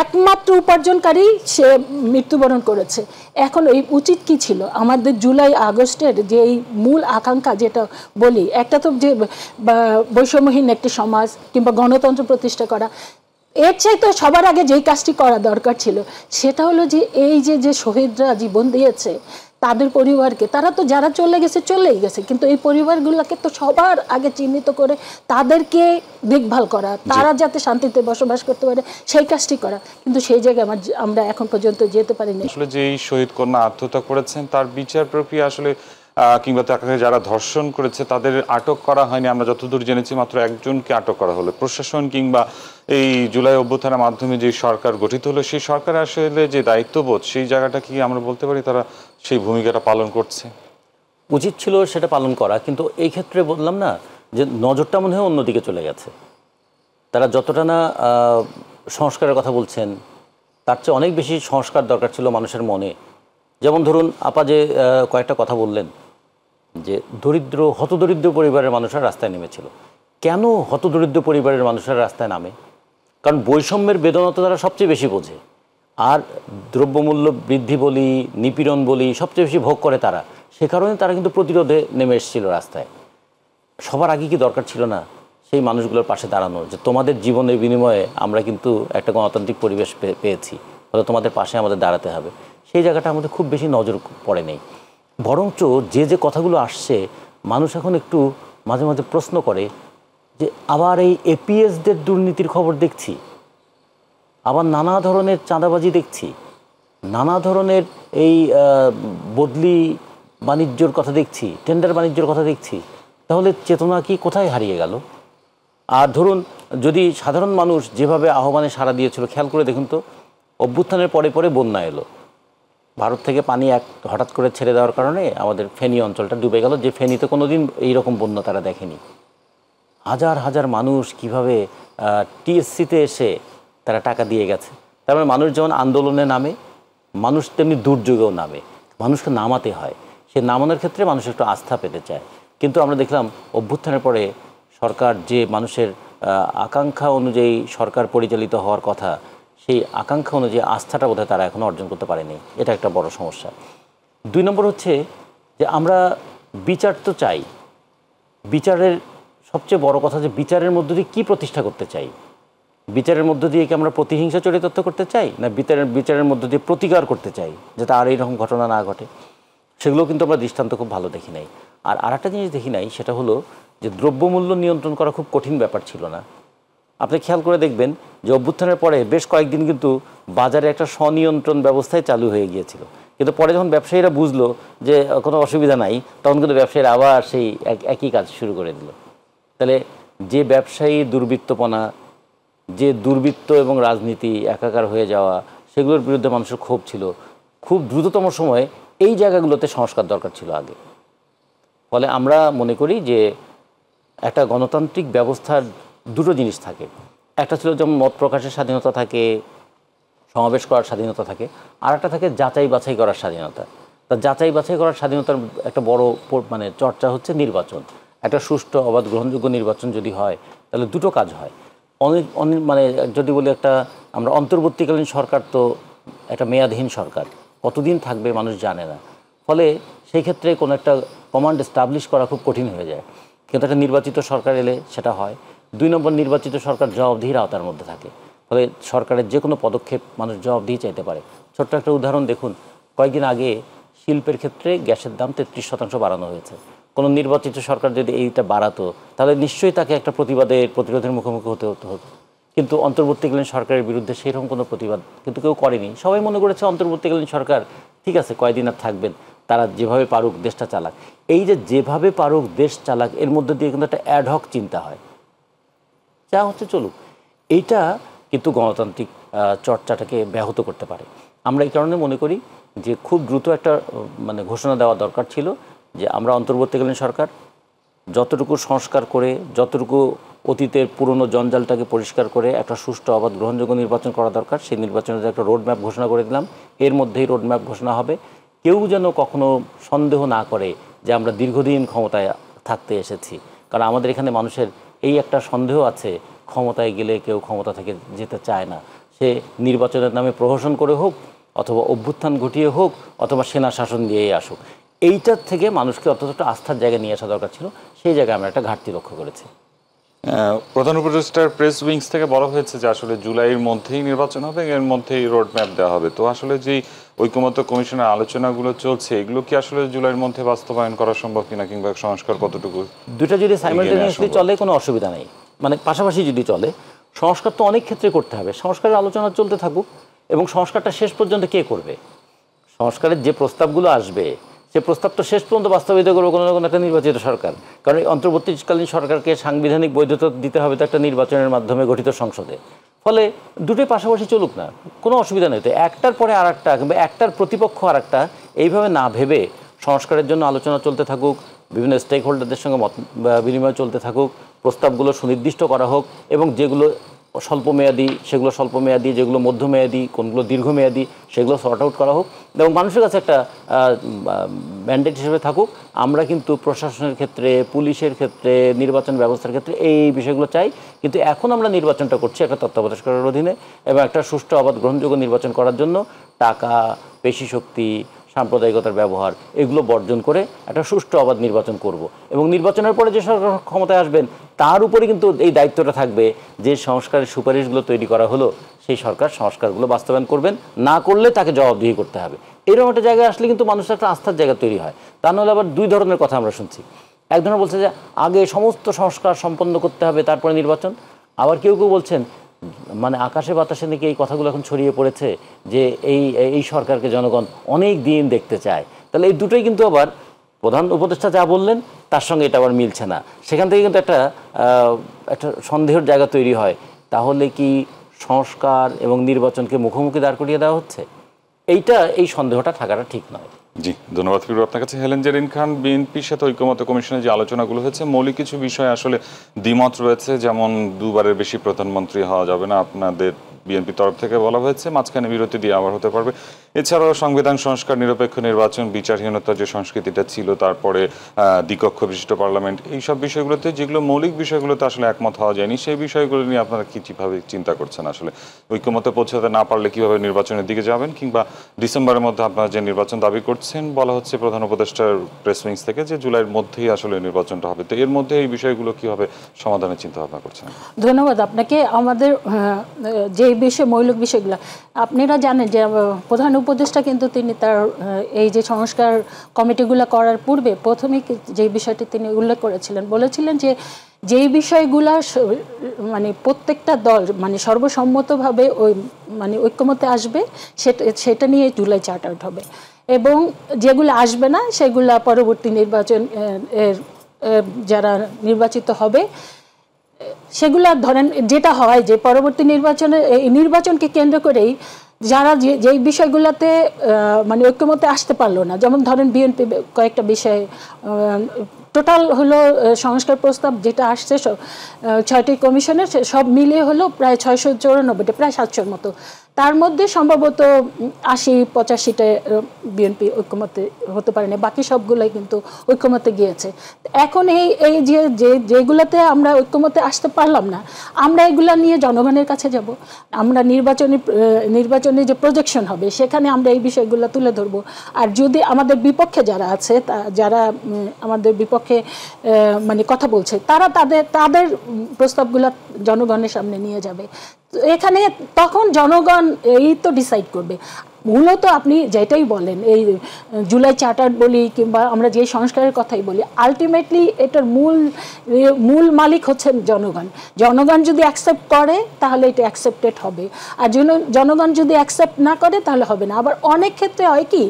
একমাত্র উপার্জনকারী সে মৃত্যুবরণ করেছে। এখন এই উচিত কি ছিল আমাদের জুলাই আগস্টের যে এই মূল আকাঙ্ক্ষা, যেটা বলি একটা তো যে বৈষম্যহীন একটি সমাজ কিংবা গণতন্ত্র প্রতিষ্ঠা করা, এর চাইতে সবার আগে যেই কাজটি করা দরকার ছিল সেটা হলো যে এই যে শহীদরা জীবন দিয়েছে তাদের পরিবারকে, তারা তো যারা চলে গেছে চলেই গেছে, কিন্তু এই পরিবারগুলোকে তো সবার আগে চিহ্নিত করে তাদেরকে দেখভাল করা, তারা যাতে শান্তিতে বসবাস করতে পারে সেই কাজটি করা, কিন্তু সেই জায়গায় আমরা এখন পর্যন্ত যেতে পারিনি। আসলে যে এই শহীদ কন্যা আত্মহত্যা করেছেন তার বিচার প্রক্রিয়া আসলে কিংবা তাকে যারা ধর্ষণ করেছে তাদের আটক করা হয়নি, আমরা যতদূর জেনেছি মাত্র একজনকে আটক করা হলো। প্রশাসন কিংবা এই জুলাই অভ্যুত্থানের মাধ্যমে যে সরকার গঠিত হলো সেই সরকার আসলে যে দায়িত্ববোধ সেই জায়গাটা কি আমরা বলতে পারি তারা সেই ভূমিকাটা পালন করছে? উচিত ছিল সেটা পালন করা, কিন্তু এই ক্ষেত্রে বললাম না যে নজরটা মনে হয় অন্যদিকে চলে গেছে। তারা যতটা না সংস্কারের কথা বলছেন তার চেয়ে অনেক বেশি সংস্কার দরকার ছিল মানুষের মনে। যেমন ধরুন আপা যে কয়েকটা কথা বললেন যে হতদরিদ্র পরিবারের মানুষরা রাস্তায় নেমেছিল। কেন হতদরিদ্র পরিবারের মানুষরা রাস্তায় নামে? কারণ বৈষম্যের বেদনা তো তারা সবচেয়ে বেশি বোঝে, আর দ্রব্যমূল্য বৃদ্ধি বলি, নিপীড়ন বলি, সবচেয়ে বেশি ভোগ করে তারা। সে কারণে তারা কিন্তু প্রতিরোধে নেমে এসেছিল রাস্তায়। সবার আগে কি দরকার ছিল না সেই মানুষগুলোর পাশে দাঁড়ানো, যে তোমাদের জীবনের বিনিময়ে আমরা কিন্তু একটা গণতান্ত্রিক পরিবেশ পেয়েছি, ফলে তোমাদের পাশে আমাদের দাঁড়াতে হবে। সেই জায়গাটা আমাদের খুব বেশি নজর পড়ে নেই। বরঞ্চ যে কথাগুলো আসছে মানুষ এখন একটু মাঝে মাঝে প্রশ্ন করে যে আবার এই এপিএসদের দুর্নীতির খবর দেখছি, আবার নানা ধরনের চাঁদাবাজি দেখছি, নানা ধরনের এই বদলি বাণিজ্যর কথা দেখছি, টেন্ডার বাণিজ্যর কথা দেখছি। তাহলে চেতনা কি কোথায় হারিয়ে গেল? আর ধরুন যদি সাধারণ মানুষ যেভাবে আহ্বানে সাড়া দিয়েছিল, খেয়াল করে দেখুন তো, অভ্যুত্থানের পরে পরে বন্যা এলো, ভারত থেকে পানি হঠাৎ করে ছেড়ে দেওয়ার কারণে আমাদের ফেনী অঞ্চলটা ডুবে গেল, যে ফেনীতে কোনোদিন এইরকম বন্যা তারা দেখেনি। হাজার হাজার মানুষ কিভাবে টিএসসিতে এসে তারা টাকা দিয়ে গেছে। তার মানে মানুষ যেমন আন্দোলনে নামে, মানুষ তেমনি দুর্যোগেও নামে, মানুষকে নামাতে হয়। সে নামানোর ক্ষেত্রে মানুষ একটু আস্থা পেতে চায়। কিন্তু আমরা দেখলাম অভ্যুত্থানের পরে সরকার যে মানুষের আকাঙ্ক্ষা অনুযায়ী সরকার পরিচালিত হওয়ার কথা, সেই আকাঙ্ক্ষা অনুযায়ী আস্থাটা বোধহয় তারা এখনও অর্জন করতে পারেনি। এটা একটা বড় সমস্যা। 2 নম্বর হচ্ছে যে আমরা বিচার তো চাই, বিচারের সবচেয়ে বড় কথা যে বিচারের মধ্য দিয়ে কী প্রতিষ্ঠা করতে চাই। বিচারের মধ্য দিয়ে কি আমরা প্রতিহিংসা চরিতার্থ করতে চাই, না বিচারের মধ্য দিয়ে প্রতিকার করতে চাই যাতে আর এইরকম ঘটনা না ঘটে? সেগুলো কিন্তু আমরা দৃষ্টান্ত খুব ভালো দেখি নাই। আর আরেকটা জিনিস দেখি নাই, সেটা হলো যে দ্রব্যমূল্য নিয়ন্ত্রণ করা খুব কঠিন ব্যাপার ছিল না। আপনি খেয়াল করে দেখবেন যে অভ্যুত্থানের পরে বেশ কয়েকদিন কিন্তু বাজারে একটা স্বনিয়ন্ত্রণ ব্যবস্থায় চালু হয়ে গিয়েছিল, কিন্তু পরে যখন ব্যবসায়ীরা বুঝলো যে কোনো অসুবিধা নাই, তখন কিন্তু ব্যবসায়ীরা আবার সেই একই কাজ শুরু করে দিল। তাহলে যে ব্যবসায়ী দুর্বৃত্তপনা, যে দুর্বৃত্ত এবং রাজনীতি একাকার হয়ে যাওয়া, সেগুলোর বিরুদ্ধে মানুষের ক্ষোভ ছিল। খুব দ্রুততম সময়ে এই জায়গাগুলোতে সংস্কার দরকার ছিল আগে। ফলে আমরা মনে করি যে একটা গণতান্ত্রিক ব্যবস্থার দুটো জিনিস থাকে, একটা ছিল যেমন মত প্রকাশের স্বাধীনতা থাকে, সমাবেশ করার স্বাধীনতা থাকে, আর একটা থাকে যাচাই বাছাই করার স্বাধীনতা। তা যাচাই বাছাই করার স্বাধীনতার একটা বড় চর্চা হচ্ছে নির্বাচন। একটা সুষ্ঠু অবাধ গ্রহণযোগ্য নির্বাচন যদি হয় তাহলে দুটো কাজ হয়। অনেক যদি বলি একটা আমরা অন্তর্বর্তীকালীন সরকার তো একটা মেয়াদহীন সরকার, কতদিন থাকবে মানুষ জানে না। ফলে সেই ক্ষেত্রে কোনো একটা কমান্ড এস্টাবলিশ করা খুব কঠিন হয়ে যায়। কিন্তু একটা নির্বাচিত সরকার এলে সেটা হয়। 2 নম্বর, নির্বাচিত সরকার জবাবদিহির আওতার মধ্যে থাকে, ফলে সরকারের যে কোনো পদক্ষেপ মানুষ জবাবদিহি চাইতে পারে। ছোট্ট একটা উদাহরণ দেখুন, কয়েকদিন আগে শিল্পের ক্ষেত্রে গ্যাসের দাম 33% বাড়ানো হয়েছে। কোনো নির্বাচিত সরকার যদি এইটা বাড়াতো তাহলে নিশ্চয়ই তাকে একটা প্রতিরোধের মুখোমুখি হতে হতো। কিন্তু অন্তর্বর্তীকালীন সরকারের বিরুদ্ধে সেইরকম কোনো প্রতিবাদ কিন্তু কেউ করেনি। সবাই মনে করেছে অন্তর্বর্তীকালীন সরকার ঠিক আছে, কয়দিন আর থাকবেন, তারা যেভাবে পারুক দেশটা চালাক। এই যে যেভাবে পারুক দেশ চালাক, এর মধ্যে দিয়ে কিন্তু একটা অ্যাডহক চিন্তা হয়, যা হচ্ছে চলুক। এইটা কিন্তু গণতান্ত্রিক চর্চাটাকে ব্যাহত করতে পারে। আমরা এই কারণে মনে করি যে খুব দ্রুত একটা মানে ঘোষণা দেওয়া দরকার ছিল যে আমরা অন্তর্বর্তীকালীন সরকার যতটুকু সংস্কার করে, যতটুকু অতীতের পুরনো জঞ্জালটাকে পরিষ্কার করে একটা সুষ্ঠু অবাধ গ্রহণযোগ্য নির্বাচন করা দরকার, সেই নির্বাচনের একটা রোডম্যাপ ঘোষণা করে দিলাম। এর মধ্যেই রোডম্যাপ ঘোষণা হবে। কেউ যেন কখনো সন্দেহ না করে যে আমরা দীর্ঘদিন ক্ষমতায় থাকতে এসেছি, কারণ আমাদের এখানে মানুষের এই একটা সন্দেহ আছে, ক্ষমতায় গেলে কেউ ক্ষমতা থেকে যেতে চায় না। সে নির্বাচনের নামে প্রহসন করে হোক, অথবা অভ্যুত্থান ঘটিয়ে হোক, অথবা সেনা শাসন দিয়েই আসুক, এইটার থেকে মানুষকে অতটা আস্থার জায়গায় নিয়ে আসা দরকার ছিল। সেই জায়গায় আমরা একটা ঘাটতি লক্ষ্য করেছি। প্রধান উপদেষ্টার প্রেস উইংস থেকে বলা হয়েছে যে আসলে জুলাইয়ের মধ্যেই নির্বাচন হবে, এর মধ্যেই রোড ম্যাপ দেওয়া হবে। তো আসলে যে ঐকমত্য কমিশনের আলোচনাগুলো চলছে, এগুলো কি আসলে জুলাইয়ের মধ্যে বাস্তবায়ন করা সম্ভব কিনা, কিংবা সংস্কার কতটুকু? দুটা যদি সাইমালটেনিয়াসলি চলে কোনো অসুবিধা নেই, মানে পাশাপাশি যদি চলে। সংস্কার তো অনেক ক্ষেত্রে করতে হবে, সংস্কারের আলোচনা চলতে থাকুক। এবং সংস্কারটা শেষ পর্যন্ত কে করবে? সংস্কারের যে প্রস্তাবগুলো আসবে সে প্রস্তাব তো শেষ পর্যন্ত বাস্তবায়িত করবে কোনো না কোনো একটা নির্বাচিত সরকার। কারণ এই অন্তর্বর্তীকালীন সরকারকে সাংবিধানিক বৈধতা দিতে হবে তো একটা নির্বাচনের মাধ্যমে গঠিত সংসদে। ফলে দুটোই পাশাপাশি চলুক না, কোনো অসুবিধা নেই। তো একটার পরে আর একটা, কিংবা একটার প্রতিপক্ষ আর একটা, এইভাবে না ভেবে সংস্কারের জন্য আলোচনা চলতে থাকুক, বিভিন্ন স্টেক হোল্ডারদের সঙ্গে মত বিনিময় চলতে থাকুক, প্রস্তাবগুলো সুনির্দিষ্ট করা হোক, এবং যেগুলো স্বল্পমেয়াদী সেগুলো স্বল্পমেয়াদী, যেগুলো মধ্যমেয়াদী, কোনগুলো দীর্ঘমেয়াদী সেগুলো সর্ট আউট করা হোক, এবং মানুষের কাছে একটা ম্যান্ডেট হিসেবে থাকুক। আমরা কিন্তু প্রশাসনের ক্ষেত্রে, পুলিশের ক্ষেত্রে, নির্বাচন ব্যবস্থার ক্ষেত্রে এই বিষয়গুলো চাই। কিন্তু এখন আমরা নির্বাচনটা করছি একটা তত্ত্বাবধায়ক সরকারের অধীনে, এবং একটা সুষ্ঠু অবাধ গ্রহণযোগ্য নির্বাচন করার জন্য টাকা, পেশি শক্তি, সাম্প্রদায়িকতার ব্যবহার এগুলো বর্জন করে একটা সুষ্ঠু অবাধ নির্বাচন করব। এবং নির্বাচনের পরে যে সরকার ক্ষমতায় আসবেন তার উপরে কিন্তু এই দায়িত্বটা থাকবে যে সংস্কারের সুপারিশগুলো তৈরি করা হলো সেই সরকার সংস্কারগুলো বাস্তবায়ন করবেন, না করলে তাকে জবাবদিহি করতে হবে। এরকম একটা জায়গায় আসলে কিন্তু মানুষের একটা আস্থার জায়গা তৈরি হয়। তা নাহলে আবার দুই ধরনের কথা আমরা শুনছি। এক ধরনের বলছে যে আগে সমস্ত সংস্কার সম্পন্ন করতে হবে তারপরে নির্বাচন, আবার কেউ কেউ বলছেন মানে আকাশে বাতাসে নাকি এই কথাগুলো এখন ছড়িয়ে পড়েছে যে এই সরকারকে জনগণ অনেক দিন দেখতে চায়। তাহলে এই দুটোই কিন্তু আবার প্রধান উপদেষ্টা যা বললেন তার সঙ্গে এটা আবার মিলছে না। সেখান থেকে কিন্তু একটা সন্দেহের জায়গা তৈরি হয়। তাহলে কি সংস্কার এবং নির্বাচনকে মুখোমুখি দাঁড় করিয়ে দেওয়া হচ্ছে? এই সন্দেহটা থাকাটা ঠিক নয়। জি, ধন্যবাদ ফিরোজ আপনার কাছে। হেলেন জেরিন খান, বিএনপির সাথে ঐকমত্য কমিশনের যে আলোচনাগুলো হয়েছে, মৌলিক কিছু বিষয়ে আসলে দ্বিমত রয়েছে, যেমন দুবারের বেশি প্রধানমন্ত্রী হওয়া যাবে না, আপনাদের বিএনপির তরফ থেকে বলা হয়েছে মাঝখানে বিরতি দিয়ে আবার হতে পারবে। এছাড়াও সংবিধান সংস্কার, নিরপেক্ষ নির্বাচন, বিচারহীনতার যে সংস্কৃতিটা ছিল, তারপরে দ্বিকক্ষ বিশিষ্ট পার্লামেন্ট, এইসব বিষয়গুলোতে যেগুলো মৌলিক বিষয়গুলোতে আসলে একমত হওয়া যায়নি, সেই বিষয়গুলো নিয়ে আপনারা কিভাবে চিন্তা করছেন? আসলে ঐকমত্যে পৌঁছাতে না পারলে কিভাবে নির্বাচনের দিকে যাবেন, কিংবা ডিসেম্বরের মধ্যে আপনারা যে নির্বাচন দাবি করছেন, বলা হচ্ছে প্রধান উপদেষ্টার প্রেস উইংস থেকে যে জুলাইয়ের মধ্যেই আসলে নির্বাচনটা হবে, তো এর মধ্যে এই বিষয়গুলো কিভাবে সমাধানের চিন্তা ভাবনা করছেন? ধন্যবাদ আপনাকে। আমাদের যে বিষয় মৌলিক বিষয়গুলো আপনারা জানেন যে প্রধান উপদেষ্টা কিন্তু তিনি তার এই যে সংস্কার কমিটিগুলো করার পূর্বে প্রথমে যে বিষয়টি তিনি উল্লেখ করেছিলেন, বলেছিলেন যে যেই বিষয়গুলো মানে প্রত্যেকটা দল মানে সর্বসম্মতভাবে মানে ঐক্যমতে আসবে সেটা নিয়ে জুলাই চার্ট আউট হবে, এবং যেগুলো আসবে না সেগুলো পরবর্তী নির্বাচন যারা নির্বাচিত হবে সেগুলা ধরেন যেটা হয় যে পরবর্তী নির্বাচনকে কেন্দ্র করেই যারা যেই বিষয়গুলোতে মানে ঐক্যমতে আসতে পারলো না, যেমন ধরেন বিএনপি কয়েকটা বিষয়ে টোটাল হলো সংস্কার প্রস্তাব যেটা আসছে 6টি কমিশনের, সব মিলিয়ে হলো প্রায় 694টা, প্রায় 700-র মতো। তার মধ্যে সম্ভবত 80-85টা বিএনপি ঐক্যমতে হতে পারেনি, বাকি সবগুলোই কিন্তু ঐক্যমতে গিয়েছে। এখন এই যেগুলোতে আমরা ঐক্যমতে আসতে পারলাম না, আমরা এগুলা নিয়ে জনগণের কাছে যাব। আমরা নির্বাচনে যে প্রজেকশন হবে সেখানে আমরা এই বিষয়গুলো তুলে ধরবো। আর যদি আমাদের বিপক্ষে যারা আছে, যারা আমাদের বিপক্ষে মানে কথা বলছে, তারা তাদের প্রস্তাবগুলো জনগণের সামনে নিয়ে যাবে। এখানে তখন জনগণ এই তো ডিসাইড করবে। মূলত আপনি যেটাই বলেন, এই জুলাই চার্টার বলি কিংবা আমরা যে সংস্কারের কথাই বলি, আলটিমেটলি এটার মূল মালিক হচ্ছেন জনগণ। জনগণ যদি অ্যাকসেপ্ট করে তাহলে এটা অ্যাকসেপ্টেড হবে, আর জনগণ যদি অ্যাকসেপ্ট না করে তাহলে হবে না। আবার অনেক ক্ষেত্রে হয় কি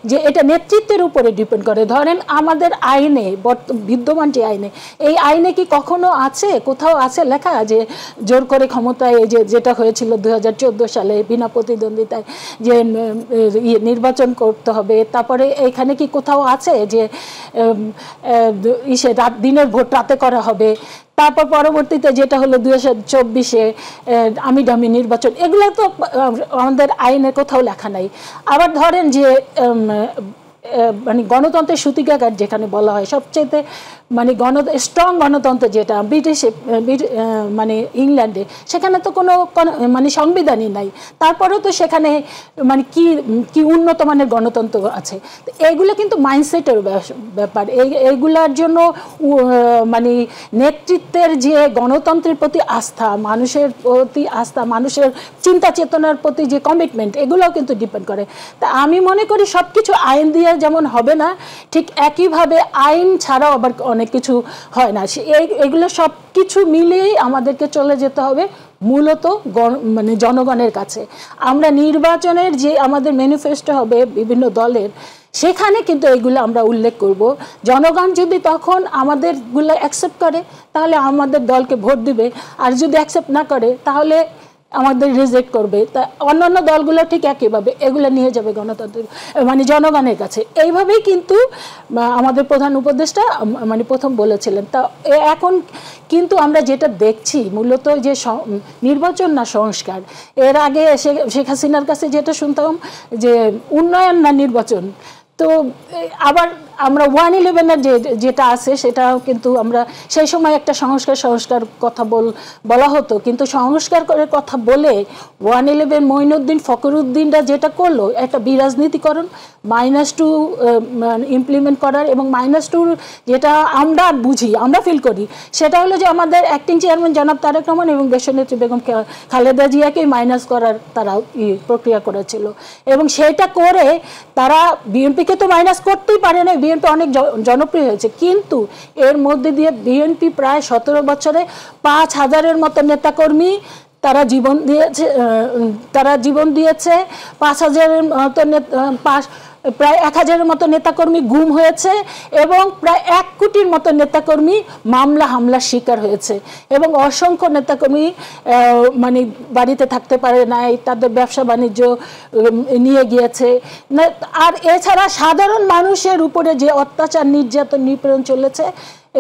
যে এটা নেতৃত্বের উপরে ডিপেন্ড করে। ধরেন আমাদের আইনে, বিদ্যমান যে আইনে, এই আইনে কি কখনো আছে, কোথাও আছে লেখা যে জোর করে ক্ষমতায়, যেটা হয়েছিল 2014 সালে বিনা প্রতিদ্বন্দ্বিতায় যে নির্বাচন করতে হবে? তারপরে এখানে কি কোথাও আছে যে দিনের ভোট রাতে করা হবে? তারপর পরবর্তীতে যেটা হলো 2024-এ আমি ডামি নির্বাচন, এগুলো তো আমাদের আইনে কোথাও লেখা নাই। আবার ধরেন যে মানে গণতন্ত্রের সূতিকাগার যেখানে বলা হয়, সবচেয়ে মানে স্ট্রং গণতন্ত্র যেটা ব্রিটিশে, মানে ইংল্যান্ডে, সেখানে তো কোনো মানে সংবিধানই নাই, তারপরেও তো সেখানে মানে কি উন্নত মানের গণতন্ত্র আছে। এইগুলো কিন্তু মাইন্ডসেটের ব্যাপার। এইগুলার জন্য মানে নেতৃত্বের যে গণতন্ত্রের প্রতি আস্থা, মানুষের প্রতি আস্থা, মানুষের চিন্তা চেতনার প্রতি যে কমিটমেন্ট, এগুলোও কিন্তু ডিপেন্ড করে। তা আমি মনে করি সব কিছু আইন দিয়ে যেমন হবে না, ঠিক একইভাবে আইন ছাড়াও আবার অনেক কিছু হয় না। এগুলো সব কিছু মিলিয়েই আমাদেরকে চলে যেতে হবে মূলত মানে জনগণের কাছে। আমরা নির্বাচনের যে আমাদের ম্যানিফেস্টো হবে বিভিন্ন দলের, সেখানে কিন্তু এইগুলো আমরা উল্লেখ করব। জনগণ যদি তখন আমাদেরগুলো অ্যাকসেপ্ট করে তাহলে আমাদের দলকে ভোট দিবে, আর যদি অ্যাকসেপ্ট না করে তাহলে আমাদের রিজেক্ট করবে। তা অন্যান্য দলগুলো ঠিক একইভাবে এগুলো নিয়ে যাবে গণতন্ত্র মানে জনগণের কাছে। এইভাবেই কিন্তু আমাদের প্রধান উপদেষ্টা মানে প্রথম বলেছিলেন। তা এখন কিন্তু আমরা যেটা দেখছি মূলত যে নির্বাচন না সংস্কার। এর আগে শেখ হাসিনার কাছে যেটা শুনতাম যে উন্নয়ন না নির্বাচন, তো আবার আমরা 111-এর যেটা আছে সেটাও কিন্তু আমরা সেই সময় একটা সংস্কার কথা বলা হতো, কিন্তু সংস্কার করার কথা বলে 111 মঈনুদ্দিন ফখরুদ্দিনরা যেটা করলো, একটা বিরাজনীতিকরণ, -2 ইমপ্লিমেন্ট করার, এবং -2 যেটা আমরা বুঝি, আমরা ফিল করি, সেটা হলো যে আমাদের অ্যাক্টিং চেয়ারম্যান জনাব তারেক রহমান এবং দেশনেত্রী বেগম খালেদা জিয়াকেই মাইনাস করার তারা প্রক্রিয়া করেছিল। এবং সেটা করে তারা বিএনপিকে তো মাইনাস করতেই পারে না, বিএনপি অনেক জনপ্রিয় হয়েছে, কিন্তু এর মধ্যে দিয়ে বিএনপি প্রায় 17 বছরে 5000-এর মতো নেতাকর্মী তারা জীবন দিয়েছে, 5000-এর মতো প্রায় 1000-এর মতো নেতাকর্মী গুম হয়েছে, এবং প্রায় 1 কোটির মতো নেতাকর্মী মামলা হামলার শিকার হয়েছে, এবং অসংখ্য নেতাকর্মী মানে বাড়িতে থাকতে পারে নাই, তাদের ব্যবসা বাণিজ্য নিয়ে গিয়েছে। আর এছাড়া সাধারণ মানুষের উপরে যে অত্যাচার, নির্যাতন, নিপীড়ন চলেছে,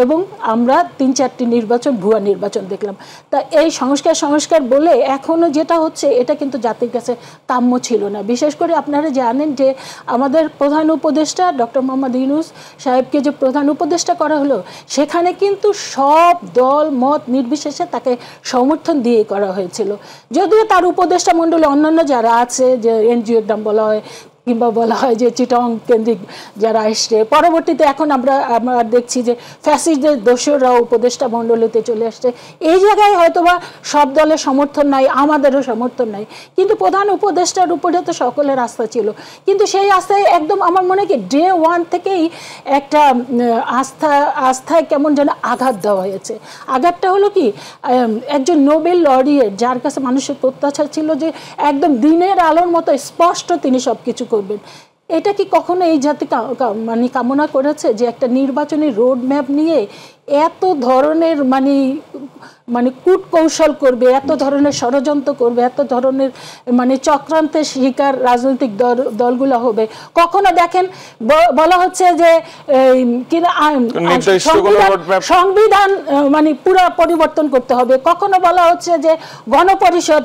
এবং আমরা 3-4টি নির্বাচন, ভুয়া নির্বাচন দেখলাম। তা এই সংস্কার বলে এখনো যেটা হচ্ছে, এটা কিন্তু জাতির কাছে কাম্য ছিল না। বিশেষ করে আপনারা জানেন যে আমাদের প্রধান উপদেষ্টা ডক্টর মোহাম্মদ ইউনূস সাহেবকে যে প্রধান উপদেষ্টা করা হলো, সেখানে কিন্তু সব দল মত নির্বিশেষে তাকে সমর্থন দিয়ে করা হয়েছিল। যদিও তার উপদেষ্টা মণ্ডলী অন্যান্য যারা আছে, যে এনজিওর নাম বলা হয় কিংবা বলা হয় যে চিটং কেন্দ্রিক যারা এসছে, পরবর্তীতে এখন আমরা দেখছি যে ফ্যাসিস্টদের দোসররাও উপদেষ্টা মণ্ডলীতে চলে আসছে। এই জায়গায় হয়তোবা সব দলের সমর্থন নাই, আমাদেরও সমর্থন নাই, কিন্তু প্রধান উপদেষ্টার উপরে তো সকলের আস্থা ছিল। কিন্তু সেই আস্থায় একদম আমার মনে হয় কি ডে 1 থেকেই একটা আস্থায় কেমন যেন আঘাত দেওয়া হয়েছে। আঘাতটা হলো কি, একজন নোবেল লরিয়েট যার কাছে মানুষের প্রত্যাশা ছিল যে একদম দিনের আলোর মতো স্পষ্ট তিনি সব কিছু করবেন, এটা কি কখনো এই জাতি মানে কামনা করেছে যে একটা নির্বাচনী রোড ম্যাপ নিয়ে এত ধরনের মানে কূট কৌশল করবে, এত ধরনের ষড়যন্ত্র করবে, এত ধরনের মানে চক্রান্তের শিকার রাজনৈতিক দলগুলো হবে? কখনো দেখেন বলা হচ্ছে যে সংবিধান মানে পুরো পরিবর্তন করতে হবে, কখনো বলা হচ্ছে যে গণপরিষদ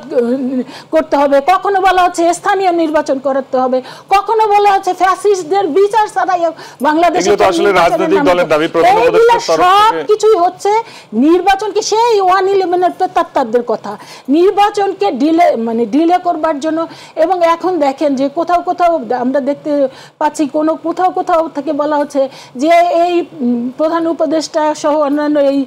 করতে হবে, কখনো বলা হচ্ছে স্থানীয় নির্বাচন করতে হবে, কখনো বলা হচ্ছে ফ্যাসিস্টদের বিচার ছাড়াই বাংলাদেশে সব কিছুই হচ্ছে নির্বাচনকে, সেই 111-এর প্রেতাত্মাদের কথা, নির্বাচনকে ডিলে করবার জন্য। এবং এখন দেখেন যে কোথাও কোথাও আমরা দেখতে পাচ্ছি কোথাও থেকে বলা হচ্ছে যে এই প্রধান উপদেষ্টা সহ অন্যান্য এই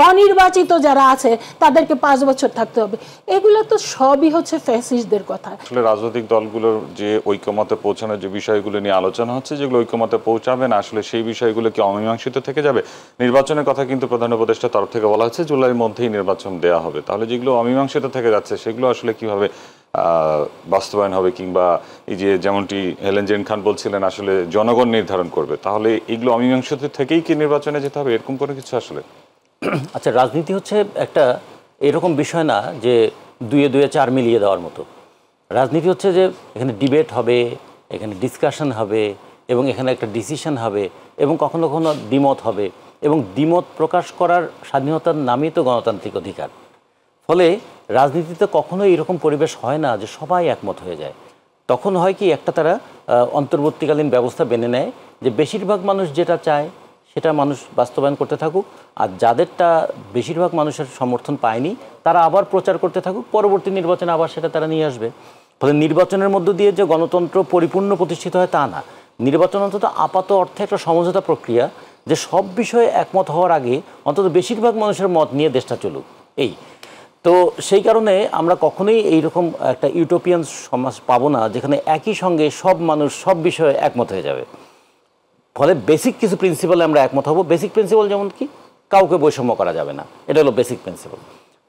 অনির্বাচিত যারা আছে তাদেরকে 5 বছর থাকতে হবে। এগুলো তো সবই হচ্ছে ফ্যাসিস্টদের কথা। আসলে রাজনৈতিক দলগুলোর যে ঐক্যমতে পৌঁছানোর যে বিষয়গুলো নিয়ে আলোচনা হচ্ছে, যেগুলো ঐক্যমতে পৌঁছাবে না, আসলে সেই বিষয়গুলো কি অমীমাংসিত থেকে যাবে? নির্বাচনের কথা কিন্তু প্রধান উপদেষ্টার তরফ থেকে বলা হচ্ছে জুলাইয়ের মধ্যেই নির্বাচন দেওয়া হবে। তাহলে যেগুলো অমীমাংসিত থেকে যাচ্ছে সেগুলো আসলে কিভাবে বাস্তবায়ন হবে? কিংবা এই যে যেমনটি হেলেন জেন খান বলছিলেন আসলে জনগণ নির্ধারণ করবে, তাহলে এগুলো অমীমাংসিত থেকেই কি নির্বাচনে যেতে হবে, এরকম কোনো কিছু আসলে? আচ্ছা, রাজনীতি হচ্ছে একটা এরকম বিষয় না যে 2-2 4 মিলিয়ে দেওয়ার মতো। রাজনীতি হচ্ছে যে এখানে ডিবেট হবে, এখানে ডিসকাশন হবে, এবং এখানে একটা ডিসিশন হবে, এবং কখনো কখনো দ্বিমত হবে, এবং দ্বিমত প্রকাশ করার স্বাধীনতার নামই তো গণতান্ত্রিক অধিকার। ফলে রাজনীতিতে কখনোই এরকম পরিবেশ হয় না যে সবাই একমত হয়ে যায়। তখন হয় কি, একটা তারা অন্তর্বর্তীকালীন ব্যবস্থা মেনে নেয় যে বেশিরভাগ মানুষ যেটা চায় সেটা মানুষ বাস্তবায়ন করতে থাকুক, আর যাদেরটা বেশিরভাগ মানুষের সমর্থন পায়নি তারা আবার প্রচার করতে থাকুক, পরবর্তী নির্বাচনে আবার সেটা তারা নিয়ে আসবে। ফলে নির্বাচনের মধ্য দিয়ে যে গণতন্ত্র পরিপূর্ণ প্রতিষ্ঠিত হয় তা না। নির্বাচন অন্তত আপাত অর্থে একটা সমঝোতা প্রক্রিয়া, যে সব বিষয়ে একমত হওয়ার আগে অন্তত বেশিরভাগ মানুষের মত নিয়ে দেশটা চলুক। এই তো সেই কারণে আমরা কখনোই এইরকম একটা ইউটোপিয়ান সমাজ পাবো না যেখানে একই সঙ্গে সব মানুষ সব বিষয়ে একমত হয়ে যাবে। ফলে বেসিক কিছু প্রিন্সিপালে আমরা একমত হব। বেসিক প্রিন্সিপাল যেমন কি, কাউকে বৈষম্য করা যাবে না, এটা হলো বেসিক প্রিন্সিপাল।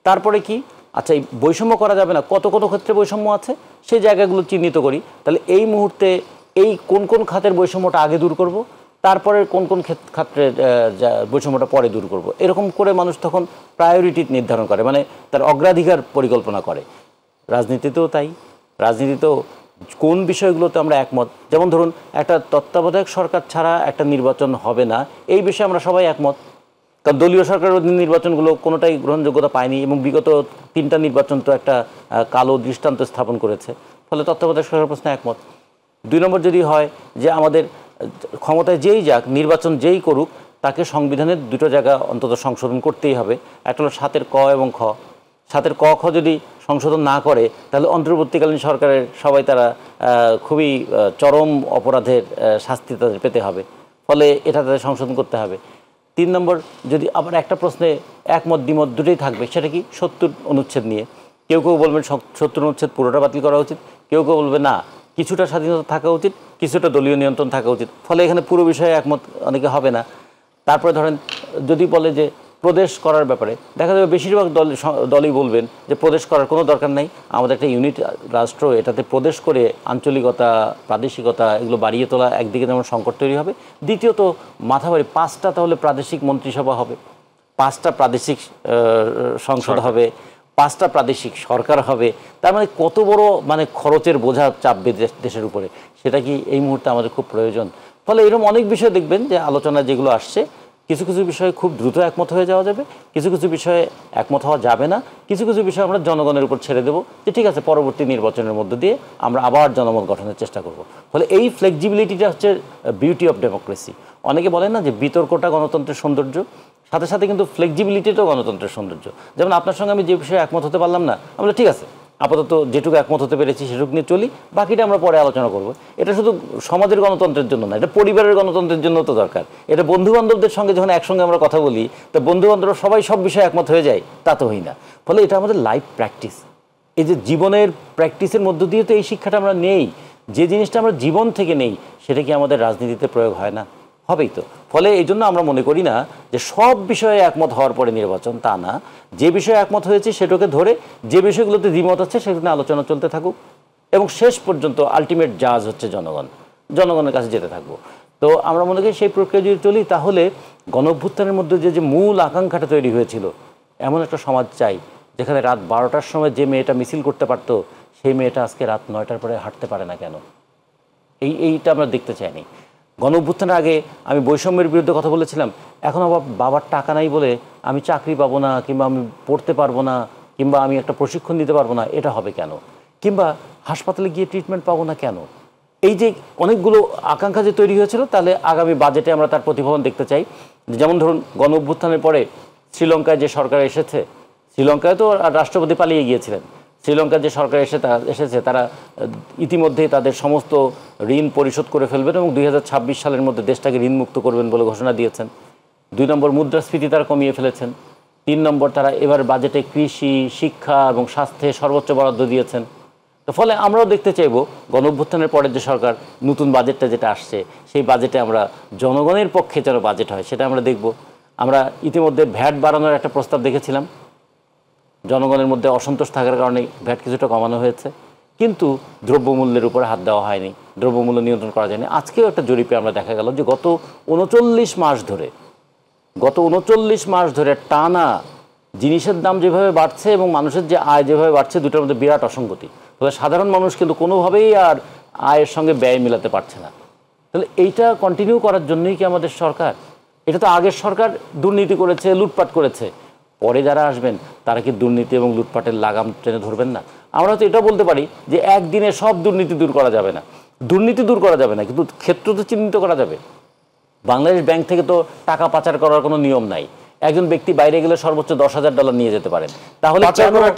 তারপরে কি, আচ্ছা এই বৈষম্য করা যাবে না, কত কত ক্ষেত্রে বৈষম্য আছে সেই জায়গাগুলো চিহ্নিত করি। তাহলে এই মুহূর্তে এই কোন কোন খাতের বৈষম্যটা আগে দূর করব, তারপরে কোন কোন ক্ষেত্রে বৈষম্যটা পরে দূর করব, এরকম করে মানুষ তখন প্রায়োরিটি নির্ধারণ করে, মানে তার অগ্রাধিকার পরিকল্পনা করে। রাজনীতিতেও তাই। রাজনীতিতেও কোন বিষয়গুলোতে আমরা একমত, যেমন ধরুন একটা তত্ত্বাবধায়ক সরকার ছাড়া একটা নির্বাচন হবে না, এই বিষয়ে আমরা সবাই একমত। কারণ দলীয় সরকারের অধীন নির্বাচনগুলো কোনোটাই গ্রহণযোগ্যতা পায়নি, এবং বিগত 3টা নির্বাচন তো একটা কালো দৃষ্টান্ত স্থাপন করেছে। ফলে তত্ত্বাবধায়ক সরকার প্রশ্নে একমত। 2 নম্বর যদি হয় যে আমাদের ক্ষমতায় যেই যাক, নির্বাচন যেই করুক, তাকে সংবিধানের 2টো জায়গা অন্তত সংশোধন করতেই হবে। একটা হলো 7-এর ক এবং খ। 7-এর ক খ যদি সংশোধন না করে তাহলে অন্তর্বর্তীকালীন সরকারের সবাই তারা খুবই চরম অপরাধের শাস্তি তাদের পেতে হবে। ফলে এটা তাদের সংশোধন করতে হবে। 3 নম্বর, যদি আবার একটা প্রশ্নে একমত দ্বিমত দুটোই থাকবে, সেটা কি 70 অনুচ্ছেদ নিয়ে। কেউ কেউ বলবেন 70 অনুচ্ছেদ পুরোটা বাতিল করা উচিত, কেউ কেউ বলবে না কিছুটা স্বাধীনতা থাকা উচিত, কিছুটা দলীয় নিয়ন্ত্রণ থাকা উচিত। ফলে এখানে পুরো বিষয়ে একমত অনেকে হবে না। তারপরে ধরেন যদি বলে যে প্রদেশ করার ব্যাপারে, দেখা যাবে বেশিরভাগ দলই বলবেন যে প্রদেশ করার কোনো দরকার নাই, আমাদের একটা ইউনিট রাষ্ট্র, এটাতে প্রদেশ করে আঞ্চলিকতা প্রাদেশিকতা এগুলো বাড়িয়ে তোলা একদিকে যেমন সংকট তৈরি হবে, দ্বিতীয়ত মাথাবাড়ি 5টা তাহলে প্রাদেশিক মন্ত্রিসভা হবে, 5টা প্রাদেশিক সংসদ হবে, 5টা প্রাদেশিক সরকার হবে। তার মানে কত বড় খরচের বোঝা চাপবে দেশের উপরে, সেটা কি এই মুহূর্তে আমাদের খুব প্রয়োজন? ফলে এরকম অনেক বিষয় দেখবেন যে আলোচনা যেগুলো আসছে, কিছু কিছু বিষয়ে খুব দ্রুত একমত হয়ে যাওয়া যাবে, কিছু কিছু বিষয়ে একমত হওয়া যাবে না, কিছু কিছু বিষয় আমরা জনগণের উপর ছেড়ে দেবো যে ঠিক আছে পরবর্তী নির্বাচনের মধ্য দিয়ে আমরা আবার জনমত গঠনের চেষ্টা করব। ফলে এই ফ্লেক্সিবিলিটিটা হচ্ছে বিউটি অফ ডেমোক্রেসি। অনেকে বলেন না যে বিতর্কটা গণতন্ত্রের সৌন্দর্য, সাথে সাথে কিন্তু ফ্লেক্সিবিলিটিটাও গণতন্ত্রের সৌন্দর্য। যেমন আপনার সঙ্গে আমি যে বিষয়ে একমত হতে পারলাম না, আমরা ঠিক আছে আপাতত যেটুকু একমত হতে পেরেছি সেটুকু নিয়ে চলি, বাকিটা আমরা পরে আলোচনা করব। এটা শুধু সমাজের গণতন্ত্রের জন্য না, এটা পরিবারের গণতন্ত্রের জন্য তো দরকার। এটা বন্ধুবান্ধবদের সঙ্গে যখন একসঙ্গে আমরা কথা বলি, তো বন্ধুবান্ধবরা সবাই সব বিষয়ে একমত হয়ে যায়, তা তো হই না। ফলে এটা আমাদের লাইফ প্র্যাকটিস, এই যে জীবনের প্র্যাকটিসের মধ্য দিয়ে তো এই শিক্ষাটা আমরা নেই। যে জিনিসটা আমরা জীবন থেকে নেই সেটা কি আমাদের রাজনীতিতে প্রয়োগ হয় না? হবেই তো। ফলে এই জন্য আমরা মনে করি না যে সব বিষয়ে একমত হওয়ার পরে নির্বাচন, তা না। যে বিষয়ে একমত হয়েছে সেটাকে ধরে, যে বিষয়গুলোতে দ্বিমত আছে সেগুলো আলোচনা চলতে থাকুক, এবং শেষ পর্যন্ত আলটিমেট জাজ হচ্ছে জনগণ, জনগণের কাছে যেতে থাকবো। তো আমরা মনে করি সেই প্রক্রিয়া যদি চলি, তাহলে গণঅভ্যুত্থানের মধ্যে যে মূল আকাঙ্ক্ষাটা তৈরি হয়েছিল, এমন একটা সমাজ চাই যেখানে রাত 12টার সময় যে মেয়েটা মিছিল করতে পারতো, সেই মেয়েটা আজকে রাত 9টার পরে হাঁটতে পারে না কেন? এইটা আমরা দেখতে চাইনি। গণঅভ্যুত্থানের আগে আমি বৈষম্যের বিরুদ্ধে কথা বলেছিলাম, এখন আবার বাবার টাকা নাই বলে আমি চাকরি পাবো না, কিংবা আমি পড়তে পারবো না, কিংবা আমি একটা প্রশিক্ষণ নিতে পারবো না, এটা হবে কেন? কিংবা হাসপাতালে গিয়ে ট্রিটমেন্ট পাবো না কেন? এই যে অনেকগুলো আকাঙ্ক্ষা যে তৈরি হয়েছিল, তাহলে আগামী বাজেটে আমরা তার প্রতিফলন দেখতে চাই। যেমন ধরুন গণ অভ্যুত্থানের পরে শ্রীলঙ্কায় যে সরকার এসেছে, শ্রীলঙ্কায় তো রাষ্ট্রপতি পালিয়ে গিয়েছিলেন, শ্রীলঙ্কার যে সরকার এসেছে তারা ইতিমধ্যেই তাদের সমস্ত ঋণ পরিশোধ করে ফেলবেন এবং 2026 সালের মধ্যে দেশটাকে ঋণমুক্ত করবেন বলে ঘোষণা দিয়েছেন। 2 নম্বর, মুদ্রাস্ফীতি তারা কমিয়ে ফেলেছেন। 3 নম্বর, তারা এবার বাজেটে কৃষি, শিক্ষা এবং স্বাস্থ্যে সর্বোচ্চ বরাদ্দ দিয়েছেন। তো ফলে আমরাও দেখতে চাইব গণ অভ্যুত্থানের পরের যে সরকার নতুন বাজেটটা যেটা আসছে সেই বাজেটে আমরা জনগণের পক্ষে যেন বাজেট হয় সেটা আমরা দেখব। আমরা ইতিমধ্যে ভ্যাট বাড়ানোর একটা প্রস্তাব দেখেছিলাম, জনগণের মধ্যে অসন্তোষ থাকার কারণে ভ্যাট কিছুটা কমানো হয়েছে, কিন্তু দ্রব্যমূল্যের উপরে হাত দেওয়া হয়নি, দ্রব্যমূল্য নিয়ন্ত্রণ করা যায়নি। আজকেও একটা জরিপে আমরা দেখা গেল যে গত 39 মাস ধরে টানা জিনিসের দাম যেভাবে বাড়ছে এবং মানুষের যে আয় যেভাবে বাড়ছে, দুটোর মধ্যে বিরাট অসঙ্গতি। তবে সাধারণ মানুষ কিন্তু কোনোভাবেই আর আয়ের সঙ্গে ব্যয় মেলাতে পারছে না। তাহলে এইটা কন্টিনিউ করার জন্যই কি আমাদের সরকার? এটা তো আগের সরকার দুর্নীতি করেছে, লুটপাট করেছে, পরে যারা আসবেন তারা কি দুর্নীতি এবং লুটপাটের লাগাম টেনে ধরবেন না? আমরা তো এটা বলতে পারি যে একদিনে সব দুর্নীতি দূর করা যাবে না, দুর্নীতি দূর করা যাবে না, কিন্তু ক্ষেত্র তো চিহ্নিত করা যাবে। বাংলাদেশ ব্যাংক থেকে তো টাকা পাচার করার কোনো নিয়ম নাই। একজন ব্যক্তি বাইরে গেলে সর্বোচ্চ $10,000 নিয়ে যেতে পারেন। তাহলে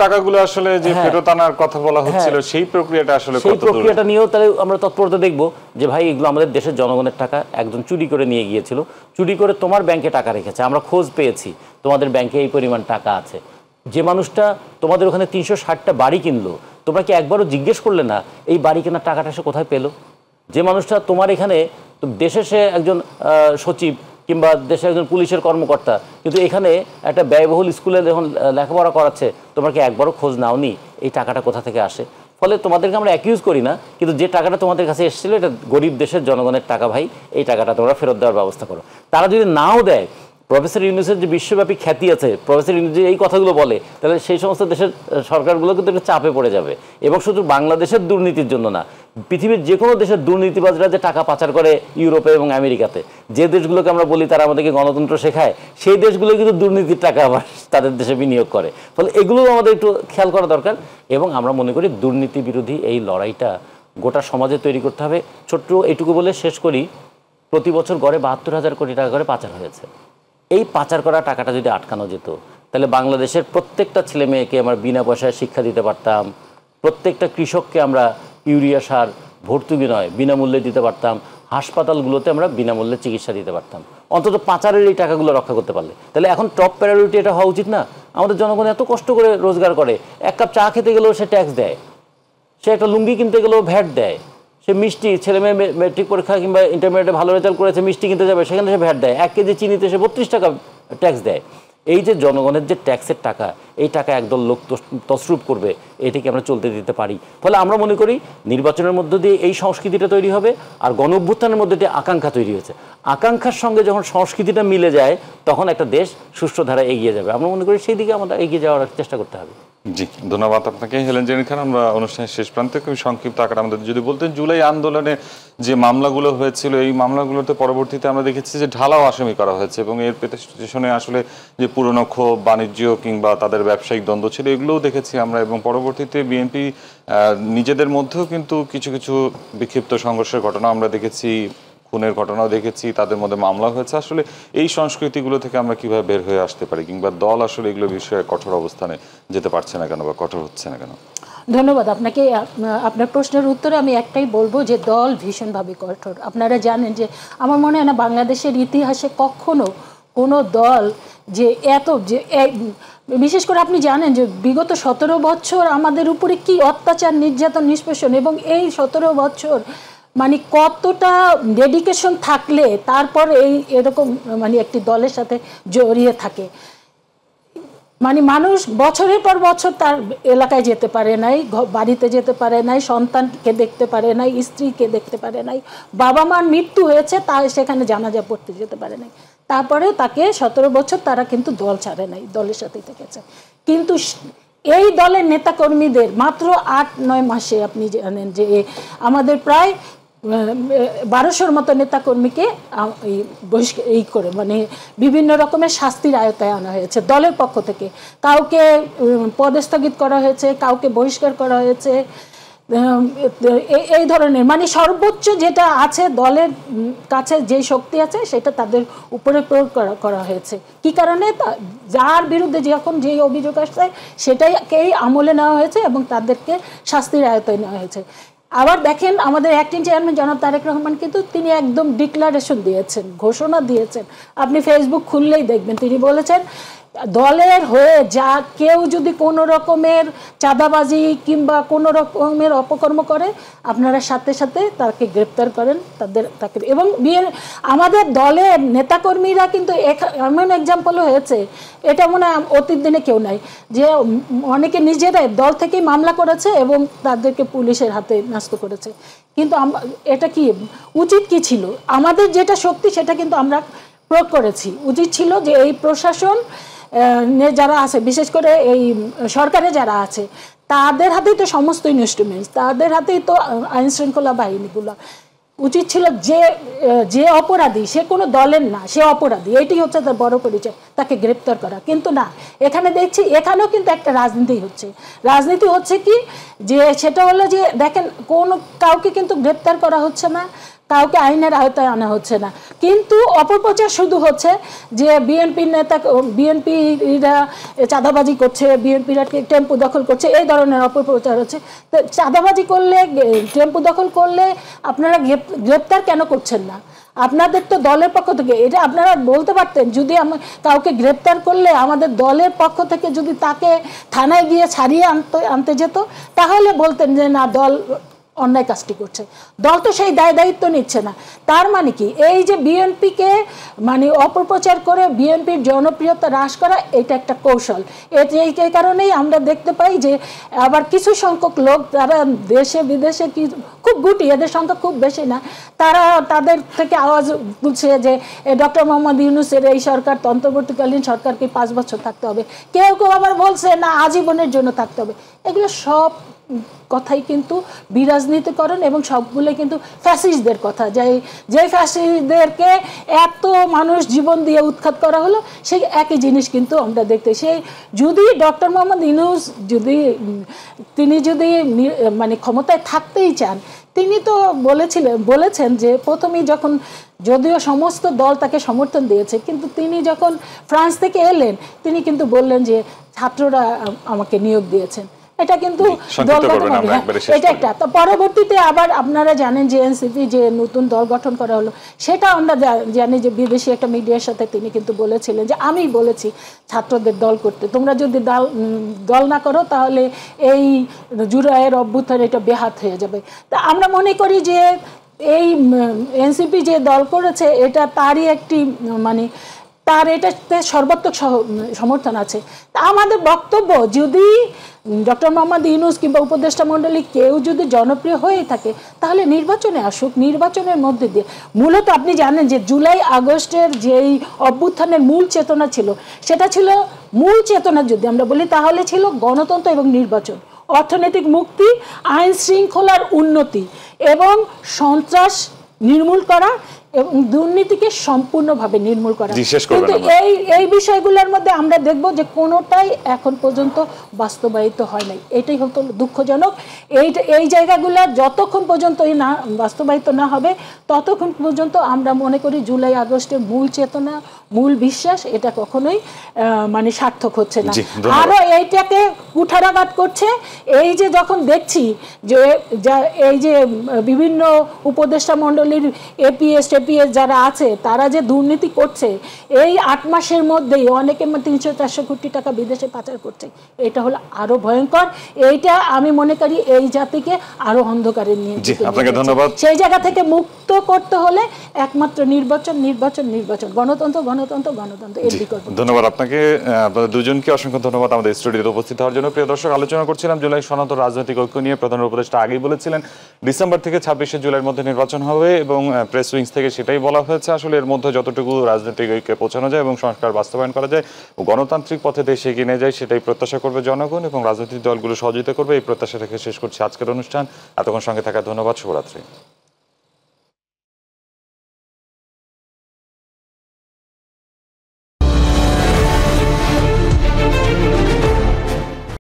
টাকাগুলো আসলে যে ফেরত আনার কথা বলা হচ্ছিল সেই প্রক্রিয়াটা আসলে সেই প্রক্রিয়াটা নিয়েও তাহলে আমরা তৎপরতা দেখব যে ভাই এগুলো আমাদের দেশের জনগণের টাকা, একজন চুরি করে নিয়ে গিয়েছিল, চুরি করে তোমার ব্যাংকে টাকা রেখেছে, আমরা খোঁজ পেয়েছি তোমাদের ব্যাংকে এই পরিমাণ টাকা আছে। যে মানুষটা তোমাদের ওখানে 360টা বাড়ি কিনলো, তোমরা কি একবারও জিজ্ঞেস করলে না এই বাড়ি কেনার টাকাটা সে কোথায় পেলো? যে মানুষটা তোমার এখানে দেশে সে একজন সচিব কিংবা দেশে একজন পুলিশের কর্মকর্তা, কিন্তু এখানে একটা ব্যয়বহুল স্কুলে যখন লেখাপড়া করাচ্ছে, তোমরা কি একবারও খোঁজ নাওনি এই টাকাটা কোথা থেকে আসে? ফলে তোমাদেরকে আমরা অ্যাকিউজ করি না, কিন্তু যে টাকাটা তোমাদের কাছে এসেছিলো এটা গরিব দেশের জনগণের টাকা, ভাই এই টাকাটা তোমরা ফেরত দেওয়ার ব্যবস্থা করো। তারা যদি নাও দেয়, প্রফেসর ইউনূসের যে বিশ্বব্যাপী খ্যাতি আছে, প্রফেসর ইউনূস যে এই কথাগুলো বলে, তাহলে সেই সমস্ত দেশের সরকারগুলো কিন্তু একটু চাপে পড়ে যাবে। এবং শুধু বাংলাদেশের দুর্নীতির জন্য না, পৃথিবীর যে কোনো দেশের দুর্নীতিবাজরা যে টাকা পাচার করে ইউরোপে এবং আমেরিকাতে, যে দেশগুলোকে আমরা বলি তারা আমাদেরকে গণতন্ত্র শেখায়, সেই দেশগুলো কিন্তু দুর্নীতির টাকা আবার তাদের দেশে বিনিয়োগ করে। ফলে এগুলোও আমাদের একটু খেয়াল করা দরকার। এবং আমরা মনে করি দুর্নীতি বিরোধী এই লড়াইটা গোটা সমাজে তৈরি করতে হবে। ছোট্ট এইটুকু বলে শেষ করি, প্রতি বছর গড়ে 72,000 কোটি টাকা করে পাচার হয়েছে। এই পাচার করা টাকাটা যদি আটকানো যেত, তাহলে বাংলাদেশের প্রত্যেকটা ছেলে মেয়েকে আমরা বিনা পয়সায় শিক্ষা দিতে পারতাম, প্রত্যেকটা কৃষককে আমরা ইউরিয়া সার ভর্তুকি নয় বিনামূল্যে দিতে পারতাম, হাসপাতালগুলোতে আমরা বিনামূল্যে চিকিৎসা দিতে পারতাম। অন্তত পাচারের এই টাকাগুলো রক্ষা করতে পারলে, তাহলে এখন টপ প্রায়োরিটি এটা হওয়া উচিত না? আমাদের জনগণ এত কষ্ট করে রোজগার করে, এক কাপ চা খেতে গেলেও সে ট্যাক্স দেয়, সে একটা লুঙ্গি কিনতে গেলেও ভ্যাট দেয়, সে মিষ্টি, ছেলে মেয়ে মেট্রিক পরীক্ষা কিংবা ইন্টারমিডিয়েটে ভালো রেজাল্ট করেছে, মিষ্টি কিনতে যাবে, সেখানে সে ভ্যাট দেয়, 1 কেজি চিনিতে সে 32 টাকা ট্যাক্স দেয়। এই যে জনগণের যে ট্যাক্সের টাকা, এই টাকা একদল লোক তসরুপ করবে, এটাকে আমরা চলতে দিতে পারি? ফলে আমরা মনে করি নির্বাচনের মধ্য দিয়ে এই সংস্কৃতিটা তৈরি হবে, আর গণ অভ্যুত্থানের মধ্যে দিয়ে আকাঙ্ক্ষা তৈরি হয়েছে, আকাঙ্ক্ষার সঙ্গে যখন সংস্কৃতিটা মিলে যায় তখন একটা দেশ সুষ্ঠু ধারায় এগিয়ে যাবে। আমরা মনে করি সেই দিকে আমাদের এগিয়ে যাওয়ার চেষ্টা করতে হবে। জি, ধন্যবাদ আপনাকে হেলেন জেরিন খান। আমরা অনুষ্ঠানের শেষ প্রান্তে খুবই সংক্ষিপ্ত আকারে আমাদের যদি বলতেন, জুলাই আন্দোলনে যে মামলাগুলো হয়েছিল এই মামলাগুলোতে পরবর্তীতে আমরা দেখেছি যে ঢালাও আসামি করা হয়েছে এবং এর পেছনে আসলে যে পুরনো ক্ষোভ, বাণিজ্য কিংবা তাদের ব্যবসায়িক দ্বন্দ্ব ছিল এগুলোও দেখেছি আমরা, এবং পরবর্তীতে বিএনপি নিজেদের মধ্যেও কিন্তু কিছু কিছু বিক্ষিপ্ত সংঘর্ষের ঘটনা আমরা দেখেছি, খুনের ঘটনাও দেখেছি, তাদের মধ্যে মামলা হয়েছে। আসলে এই সংস্কৃতিগুলো থেকে আমরা কিভাবে বের হয়ে আসতে পারি, কিংবা দল আসলে এগুলো বিষয়ে কঠোর অবস্থানে যেতে পারছে না কেন বা কঠোর হচ্ছে না কেন? ধন্যবাদ আপনাকে। আপনার প্রশ্নের উত্তরে আমি একটাই বলবো যে দল ভীষণভাবে কঠোর। আপনারা জানেন যে আমার মনে হয় না বাংলাদেশের ইতিহাসে কখনো কোনো দল যে এত যে, বিশেষ করে আপনি জানেন যে বিগত 17 বছর আমাদের উপরে কি অত্যাচার, নির্যাতন, নিষ্পেষণ, এবং এই 17 বছর মানে কতটা ডেডিকেশন থাকলে তারপর এরকম মানে একটি দলের সাথে জড়িয়ে থাকে। মানে মানুষ বছরের পর বছর তার এলাকায় যেতে পারে নাই, বাড়িতে যেতে পারে নাই, সন্তানকে দেখতে পারে নাই, স্ত্রীকে দেখতে পারে নাই, বাবা মার মৃত্যু হয়েছে তা সেখানে জানাজা পড়তে যেতে পারে নাই, তারপরেও তাকে 17 বছর তারা কিন্তু দল ছাড়ে নাই, দলের সাথেই থেকেছে। কিন্তু এই দলের নেতাকর্মীদের মাত্র 8-9 মাসে আপনি জানেন যে আমাদের প্রায় 1200-র মতো নেতাকর্মীকে এই করে মানে বিভিন্ন রকমের শাস্তির আওতায় আনা হয়েছে দলের পক্ষ থেকে। কাউকে পদস্থগিত করা হয়েছে, কাউকে বহিষ্কার করা হয়েছে, এই ধরনের মানে সর্বোচ্চ যেটা আছে দলের কাছে যে শক্তি আছে সেটা তাদের উপরে প্রয়োগ করা হয়েছে। কি কারণে? যার বিরুদ্ধে যখন যে অভিযোগ আসছে সেটাকেই আমলে নেওয়া হয়েছে এবং তাদেরকে শাস্তির আয়তায় নেওয়া হয়েছে। আবার দেখেন আমাদের অ্যাক্টিং চেয়ারম্যান জনাব তারেক রহমান কিন্তু তিনি একদম ডিক্লারেশন দিয়েছেন, ঘোষণা দিয়েছেন, আপনি ফেসবুক খুললেই দেখবেন তিনি বলেছেন দলের হয়ে যা কেউ যদি কোনো রকমের চাঁদাবাজি কিংবা কোনো রকমের অপকর্ম করে আপনারা সাথে সাথে তাকে গ্রেপ্তার করেন, তাকে এবং আমাদের দলের নেতাকর্মীরা কিন্তু এমন এক্সাম্পলও হয়েছে, এটা মনে হয় অতীত দিনে কেউ নাই, যে অনেকে নিজেরাই দল থেকেই মামলা করেছে এবং তাদেরকে পুলিশের হাতে ন্যস্ত করেছে। কিন্তু এটা কি উচিত কি ছিল? আমাদের যেটা শক্তি সেটা কিন্তু আমরা প্রয়োগ করেছি। উচিত ছিল যে এই প্রশাসন যারা আছে, বিশেষ করে এই সরকারে যারা আছে, তাদের হাতেই তো সমস্ত ইনস্ট্রুমেন্টস, তাদের হাতেই তো আইন শৃঙ্খলা বাহিনীগুলো। উচিত ছিল যে অপরাধী সে কোনো দলের না, সে অপরাধী, এইটাই হচ্ছে তার বড় পরিচয়, তাকে গ্রেপ্তার করা। কিন্তু না, এখানে দেখছি এখানেও কিন্তু একটা রাজনীতি হচ্ছে। রাজনীতি হচ্ছে কি, যে সেটা হলো যে দেখেন কাউকে কিন্তু গ্রেপ্তার করা হচ্ছে না, কাউকে আইনের আওতায় আনা হচ্ছে না, কিন্তু অপপ্রচার শুধু হচ্ছে যে বিএনপির নেতা, বিএনপিরা চাঁদাবাজি করছে, বিএনপিরা টেম্পু দখল করছে, এই ধরনের অপপ্রচার হচ্ছে। তো চাঁদাবাজি করলে, টেম্পু দখল করলে আপনারা গ্রেপ্তার কেন করছেন না? আপনাদের তো দলের পক্ষ থেকে এটা আপনারা বলতে পারতেন, যদি কাউকে গ্রেপ্তার করলে আমাদের দলের পক্ষ থেকে যদি তাকে থানায় গিয়ে ছাড়িয়ে আনতে যেত, তাহলে বলতেন যে না, দল অন্যায় কাজটি করছে। দল তো সেই দায়িত্ব নিচ্ছে না। তার মানে কি, এই যে বিএনপিকে মানে অপপ্রচার করে বিএনপির জনপ্রিয়তা হ্রাস করা, এটা একটা কৌশল। এই কারণেই আমরা দেখতে পাই যে আবার কিছু সংখ্যক লোক যারা দেশে বিদেশে খুব গুটি, এদের সংখ্যা খুব বেশি না, তারা তাদের থেকে আওয়াজ তুলছে যে ডক্টর মোহাম্মদ ইউনূসের এই সরকার, অন্তর্বর্তীকালীন সরকারকে 5 বছর থাকতে হবে। কেউ কেউ আবার বলছে না, আজীবনের জন্য থাকতে হবে। এগুলো সব কথাই কিন্তু বিরাজনীতিকরণ এবং সবগুলো কিন্তু ফ্যাসিস্টদের কথা। যে ফ্যাসিস্টদেরকে এত মানুষ জীবন দিয়ে উৎখাত করা হলো, সেই একই জিনিস কিন্তু আমরা দেখতে। যদি ডক্টর মোহাম্মদ ইউনূস তিনি যদি মানে ক্ষমতায় থাকতেই চান, তিনি তো বলেছেন যে প্রথমেই যখন, যদিও সমস্ত দল তাকে সমর্থন দিয়েছে, কিন্তু তিনি যখন ফ্রান্স থেকে এলেন তিনি কিন্তু বললেন যে ছাত্ররা আমাকে নিয়োগ দিয়েছেন। এটা কিন্তু এটা একটা। তো পরবর্তীতে আবার আপনারা জানেন যে এনসিপি যে নতুন দল গঠন করা হলো, সেটা আমরা জানি যে বিদেশি একটা মিডিয়ার সাথে তিনি কিন্তু বলেছিলেন যে আমি বলেছি ছাত্রদের দল করতে, তোমরা যদি দল না করো তাহলে এই জুলাইয়ের অভ্যুত্থান এটা বেহাত হয়ে যাবে। তা আমরা মনে করি যে এই এনসিপি যে দল করেছে এটা তারই একটি মানে তার এটাতে সর্বাত্মক সমর্থন আছে। তা আমাদের বক্তব্য, যদি ডক্টর মোহাম্মদ ইউনূস কিংবা উপদেষ্টা মণ্ডলী কেউ যদি জনপ্রিয় হয়ে থাকে তাহলে নির্বাচনে আসুক। নির্বাচনের মধ্যে দিয়ে মূলত আপনি জানেন যে জুলাই আগস্টের যেই অভ্যুত্থানের মূল চেতনা ছিল, সেটা ছিল মূল চেতনা যদি আমরা বলি তাহলে ছিল গণতন্ত্র এবং নির্বাচন, অর্থনৈতিক মুক্তি, আইন শৃঙ্খলার উন্নতি এবং সন্ত্রাস নির্মূল করা এবং দুর্নীতিকে সম্পূর্ণভাবে নির্মূল করা। কিন্তু এই বিষয়গুলোর মধ্যে আমরা দেখব যে কোনোটাই এখন পর্যন্ত বাস্তবায়িত হয় নাই। এটাই হতো দুঃখজনক। এই জায়গাগুলো যতক্ষণ পর্যন্ত না বাস্তবায়িত না হবে ততক্ষণ পর্যন্ত আমরা মনে করি জুলাই আগস্টের মূল চেতনা, মূল বিশ্বাস এটা কখনোই মানে সার্থক হচ্ছে না। আরো এইটাকে কুঠারাঘাত করছে এই যে যখন দেখছি যে এই যে বিভিন্ন উপদেষ্টা মণ্ডলীর এপিএস যারা আছে তারা যে দুর্নীতি করছে, এই 8 মাসের মধ্যেই অনেকে 300-400 কোটি টাকা বিদেশে পাচার করছে। এটা হলো আরো ভয়ঙ্কর। এইটা আমি মনে করি এই জাতিকে আরো অন্ধকারে নিয়ে যেতে। আপনাকে ধন্যবাদ। সেই জায়গা থেকে মুক্ত করতে হলে একমাত্র নির্বাচন, গণতন্ত্র, এর বিকল্প। ধন্যবাদ আপনাকে, আপনাদের দুজনকে অসংখ্য ধন্যবাদ আমাদের স্টুডিওতে উপস্থিত হওয়ার জন্য। প্রিয় দর্শক, আলোচনা করছিলাম জুলাই সনদ রাজনৈতিক ঐক্য নিয়ে। প্রধান উপদেষ্টা আগেই বলেছিলেন ডিসেম্বর থেকে 26শে জুলাইয়ের মধ্যে নির্বাচন হবে এবং প্রেস উইংস থেকে সেটাই বলা হয়েছে। আসলে এর মধ্যে যতটুকু রাজনৈতিক ঐক্যে পৌঁছানো যায় এবং সংস্কার বাস্তবায়ন করা যায় ও গণতান্ত্রিক পথে দেশে এগিয়ে নিয়ে যায়, সেটাই প্রত্যাশা করবে জনগণ এবং রাজনৈতিক দলগুলো সহযোগিতা করবে। এই প্রত্যাশা রেখে শেষ করছি আজকের অনুষ্ঠান। এতক্ষণ সঙ্গে থাকার ধন্যবাদ। শুভরাত্রি।